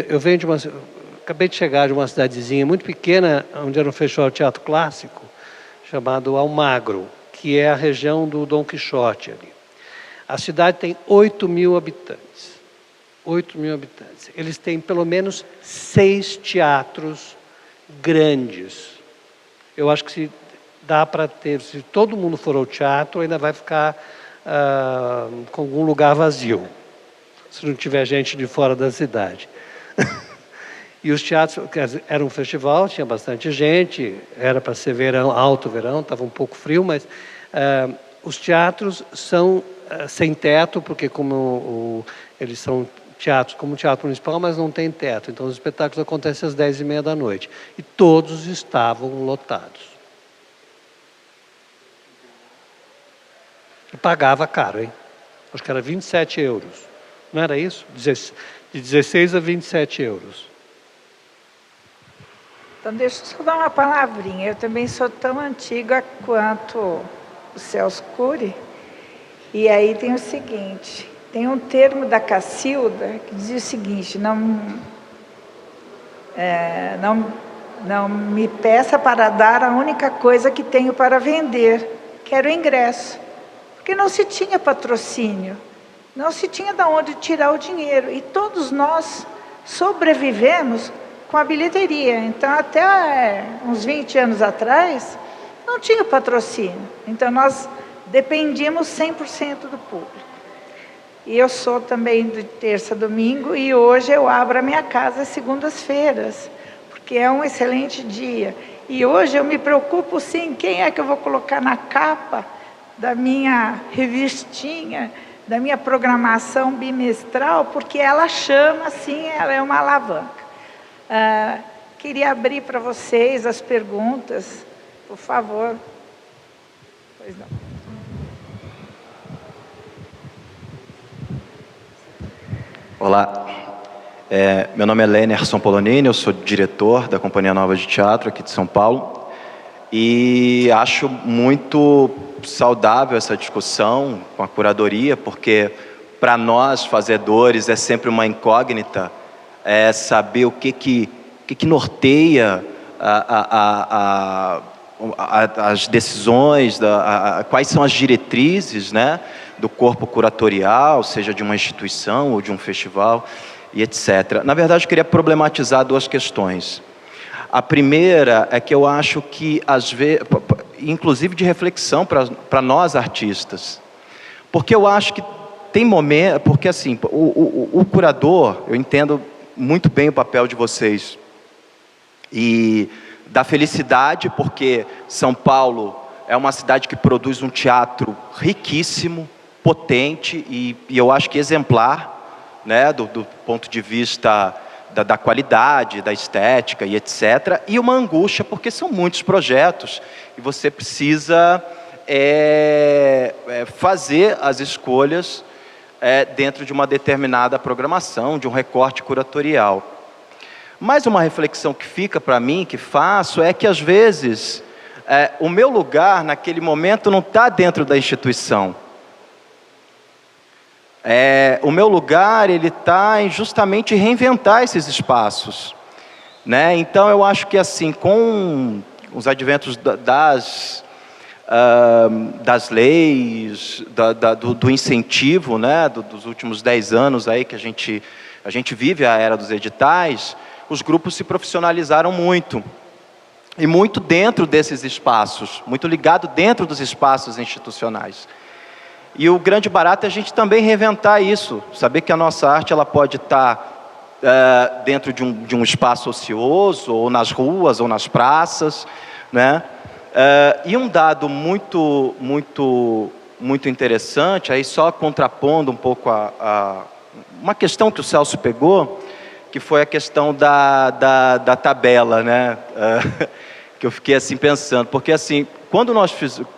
chegar de uma cidadezinha muito pequena, onde era um festival de teatro clássico, chamado Almagro, que é a região do Dom Quixote ali. A cidade tem 8.000 habitantes. 8.000 habitantes. Eles têm pelo menos 6 teatros grandes. Eu acho que se dá para ter, se todo mundo for ao teatro, ainda vai ficar com algum lugar vazio, se não tiver gente de fora da cidade. E os teatros, era um festival, tinha bastante gente, era para ser verão, alto verão, estava um pouco frio, mas os teatros são sem teto, porque eles são teatros como o Teatro Municipal, mas não tem teto. Então os espetáculos acontecem às 10h30 da noite. E todos estavam lotados. E pagava caro, hein? Acho que era 27 euros. Não era isso? De 16 a 27 euros. Então, deixa eu só dar uma palavrinha. Eu também sou tão antiga quanto o Celso Cury. E aí tem o seguinte, tem um termo da Cacilda que diz o seguinte, não me peça para dar a única coisa que tenho para vender, que era o ingresso. Porque não se tinha patrocínio, não se tinha de onde tirar o dinheiro. E todos nós sobrevivemos com a bilheteria. Então, até uns 20 anos atrás, não tinha patrocínio. Então, nós dependíamos 100% do público. E eu sou também de terça a domingo, e hoje eu abro a minha casa às segundas-feiras, porque é um excelente dia. E hoje eu me preocupo, sim, quem é que eu vou colocar na capa da minha revistinha, da minha programação bimestral, porque ela chama, sim, ela é uma alavanca. Queria abrir para vocês as perguntas, por favor. Pois não. Olá, meu nome é Lenerson Polonini, eu sou diretor da Companhia Nova de Teatro aqui de São Paulo e acho muito saudável essa discussão com a curadoria, porque para nós fazedores é sempre uma incógnita saber o que norteia as decisões, quais são as diretrizes, né, do corpo curatorial, seja de uma instituição ou de um festival, e etc. Na verdade, eu queria problematizar 2 questões. A primeira é que eu acho que, às vezes, inclusive de reflexão para nós artistas, porque eu acho que tem momentos, porque assim, o curador, eu entendo muito bem o papel de vocês, e da felicidade, porque São Paulo é uma cidade que produz um teatro riquíssimo, potente e eu acho que exemplar, né, do ponto de vista da qualidade, da estética e etc. E uma angústia, porque são muitos projetos e você precisa fazer as escolhas dentro de uma determinada programação, de um recorte curatorial. Mas uma reflexão que fica para mim, que faço, é que às vezes o meu lugar naquele momento não está dentro da instituição. O meu lugar ele está em justamente reinventar esses espaços, né? Então eu acho que assim, com os adventos das leis, do incentivo, né, dos últimos 10 anos aí que a gente vive a era dos editais, os grupos se profissionalizaram muito. E muito dentro desses espaços, muito ligado dentro dos espaços institucionais. E o grande barato é a gente também reinventar isso, saber que a nossa arte ela pode estar dentro de um espaço ocioso, ou nas ruas, ou nas praças, né? E um dado muito interessante, aí só contrapondo um pouco uma questão que o Celso pegou, que foi a questão da tabela, né? Que eu fiquei assim pensando, porque assim, quando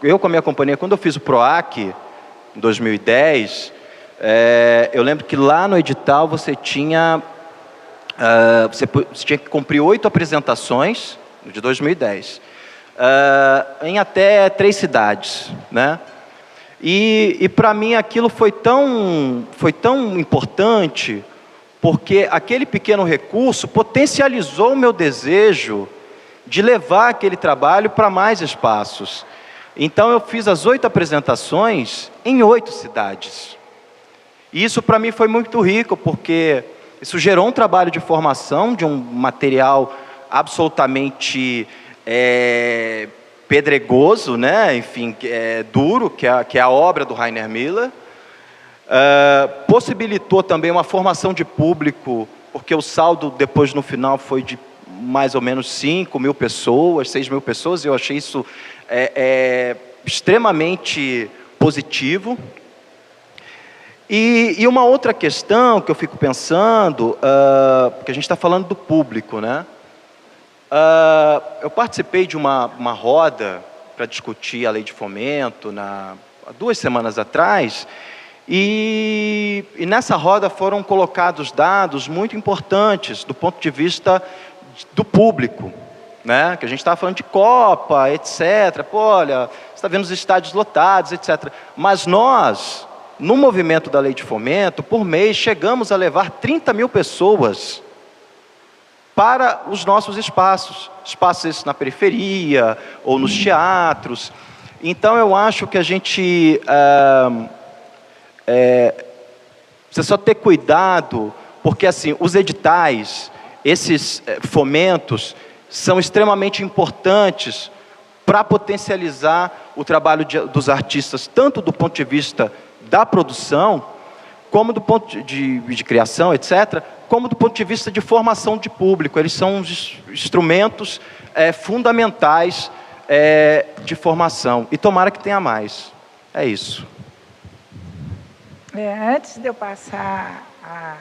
eu com a minha companhia, quando eu fiz o PROAC, em 2010, eu lembro que lá no edital você tinha que cumprir 8 apresentações, de 2010, em até 3 cidades, né? E para mim aquilo foi tão importante, porque aquele pequeno recurso potencializou o meu desejo de levar aquele trabalho para mais espaços. Então eu fiz as 8 apresentações em 8 cidades. E isso para mim foi muito rico, porque isso gerou um trabalho de formação de um material absolutamente pedregoso, né? Enfim, duro, que é a obra do Rainer Miller. Possibilitou também uma formação de público, porque o saldo depois no final foi de mais ou menos 5.000 pessoas, 6.000 pessoas, e eu achei isso extremamente positivo. E uma outra questão que eu fico pensando, porque a gente está falando do público, né? Eu participei de uma roda para discutir a lei de fomento há 2 semanas atrás, e nessa roda foram colocados dados muito importantes do ponto de vista do público, né? Que a gente estava falando de Copa, etc. Pô, olha, você está vendo os estádios lotados, etc. Mas nós, no movimento da lei de fomento, por mês, chegamos a levar 30.000 pessoas para os nossos espaços esses na periferia, ou nos teatros. Então eu acho que a gente precisa só ter cuidado, porque assim, os editais, esses fomentos, são extremamente importantes para potencializar o trabalho dos artistas, tanto do ponto de vista da produção, como do ponto de criação, etc., como do ponto de vista de formação de público. Eles são os instrumentos fundamentais de formação. E tomara que tenha mais. É isso. Antes de eu passar a...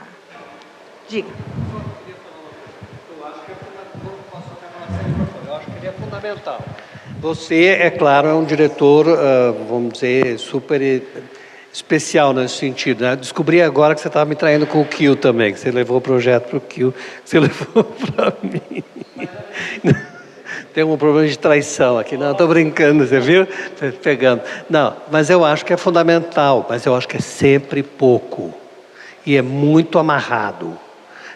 Diga. Eu acho que ele é fundamental. Você, é claro, é um diretor, vamos dizer, super especial nesse sentido, né? Descobri agora que você estava me traindo com o Kiel também, que você levou o projeto para o Kiel, que você levou para mim. Tem um problema de traição aqui. Não, estou brincando, você viu? Pegando. Não, mas eu acho que é fundamental, mas eu acho que é sempre pouco. E é muito amarrado.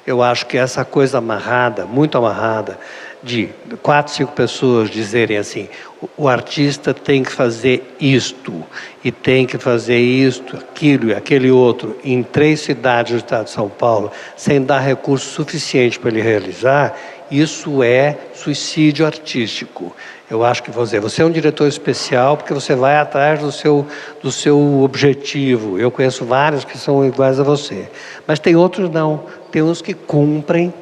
Eu acho que essa coisa amarrada, muito amarrada, de 4, 5 pessoas dizerem assim, o artista tem que fazer isto, e tem que fazer isto, aquilo e aquele outro, em 3 cidades do estado de São Paulo, sem dar recurso suficiente para ele realizar, isso é suicídio artístico. Eu acho que você é um diretor especial porque você vai atrás do seu objetivo. Eu conheço vários que são iguais a você. Mas tem outros não. Tem uns que cumprem.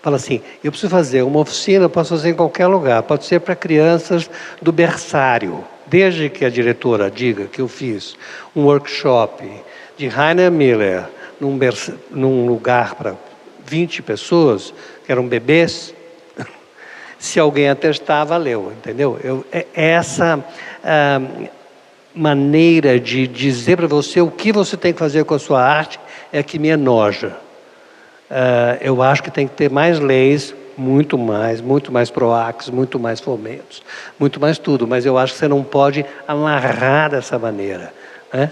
Fala assim, eu preciso fazer uma oficina, eu posso fazer em qualquer lugar. Pode ser para crianças do berçário. Desde que a diretora diga que eu fiz um workshop de Rainer Miller num lugar para 20 pessoas, que eram bebês, se alguém atestar, valeu, entendeu? Essa maneira de dizer para você o que você tem que fazer com a sua arte é que me enoja. Eu acho que tem que ter mais leis, muito mais PROACs, muito mais fomentos, muito mais tudo, mas eu acho que você não pode amarrar dessa maneira, né?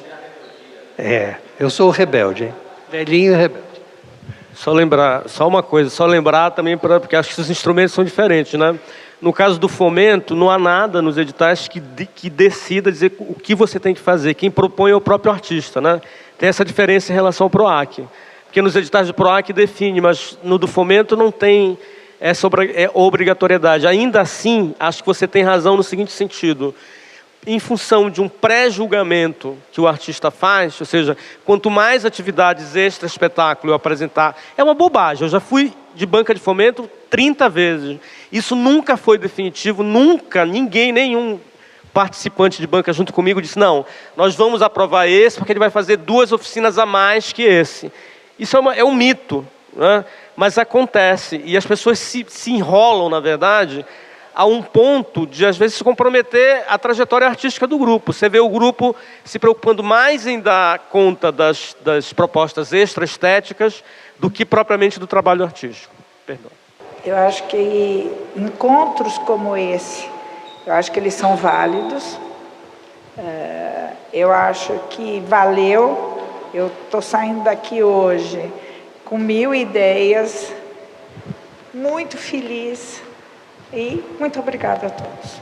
Eu sou o rebelde, hein? Velhinho e rebelde. Só uma coisa, lembrar também, porque acho que os instrumentos são diferentes, né? No caso do fomento, não há nada nos editais que decida dizer o que você tem que fazer. Quem propõe é o próprio artista, né? Tem essa diferença em relação ao PROAC. Porque nos editais do PROAC define, mas no do fomento não tem essa obrigatoriedade. Ainda assim, acho que você tem razão no seguinte sentido. em função de um pré-julgamento que o artista faz, ou seja, quanto mais atividades extra-espetáculo eu apresentar, é uma bobagem. Eu já fui de banca de fomento 30 vezes. Isso nunca foi definitivo, nunca, ninguém, nenhum participante de banca junto comigo disse, não, nós vamos aprovar esse porque ele vai fazer 2 oficinas a mais que esse. Isso é um mito, né? Mas acontece, e as pessoas se enrolam, na verdade, a um ponto de, às vezes, se comprometer a trajetória artística do grupo. Você vê o grupo se preocupando mais em dar conta das propostas extra-estéticas do que propriamente do trabalho artístico. Perdão. Eu acho que encontros como esse, eu acho que eles são válidos. Eu acho que valeu. Eu estou saindo daqui hoje com 1000 ideias, muito feliz. E muito obrigada a todos.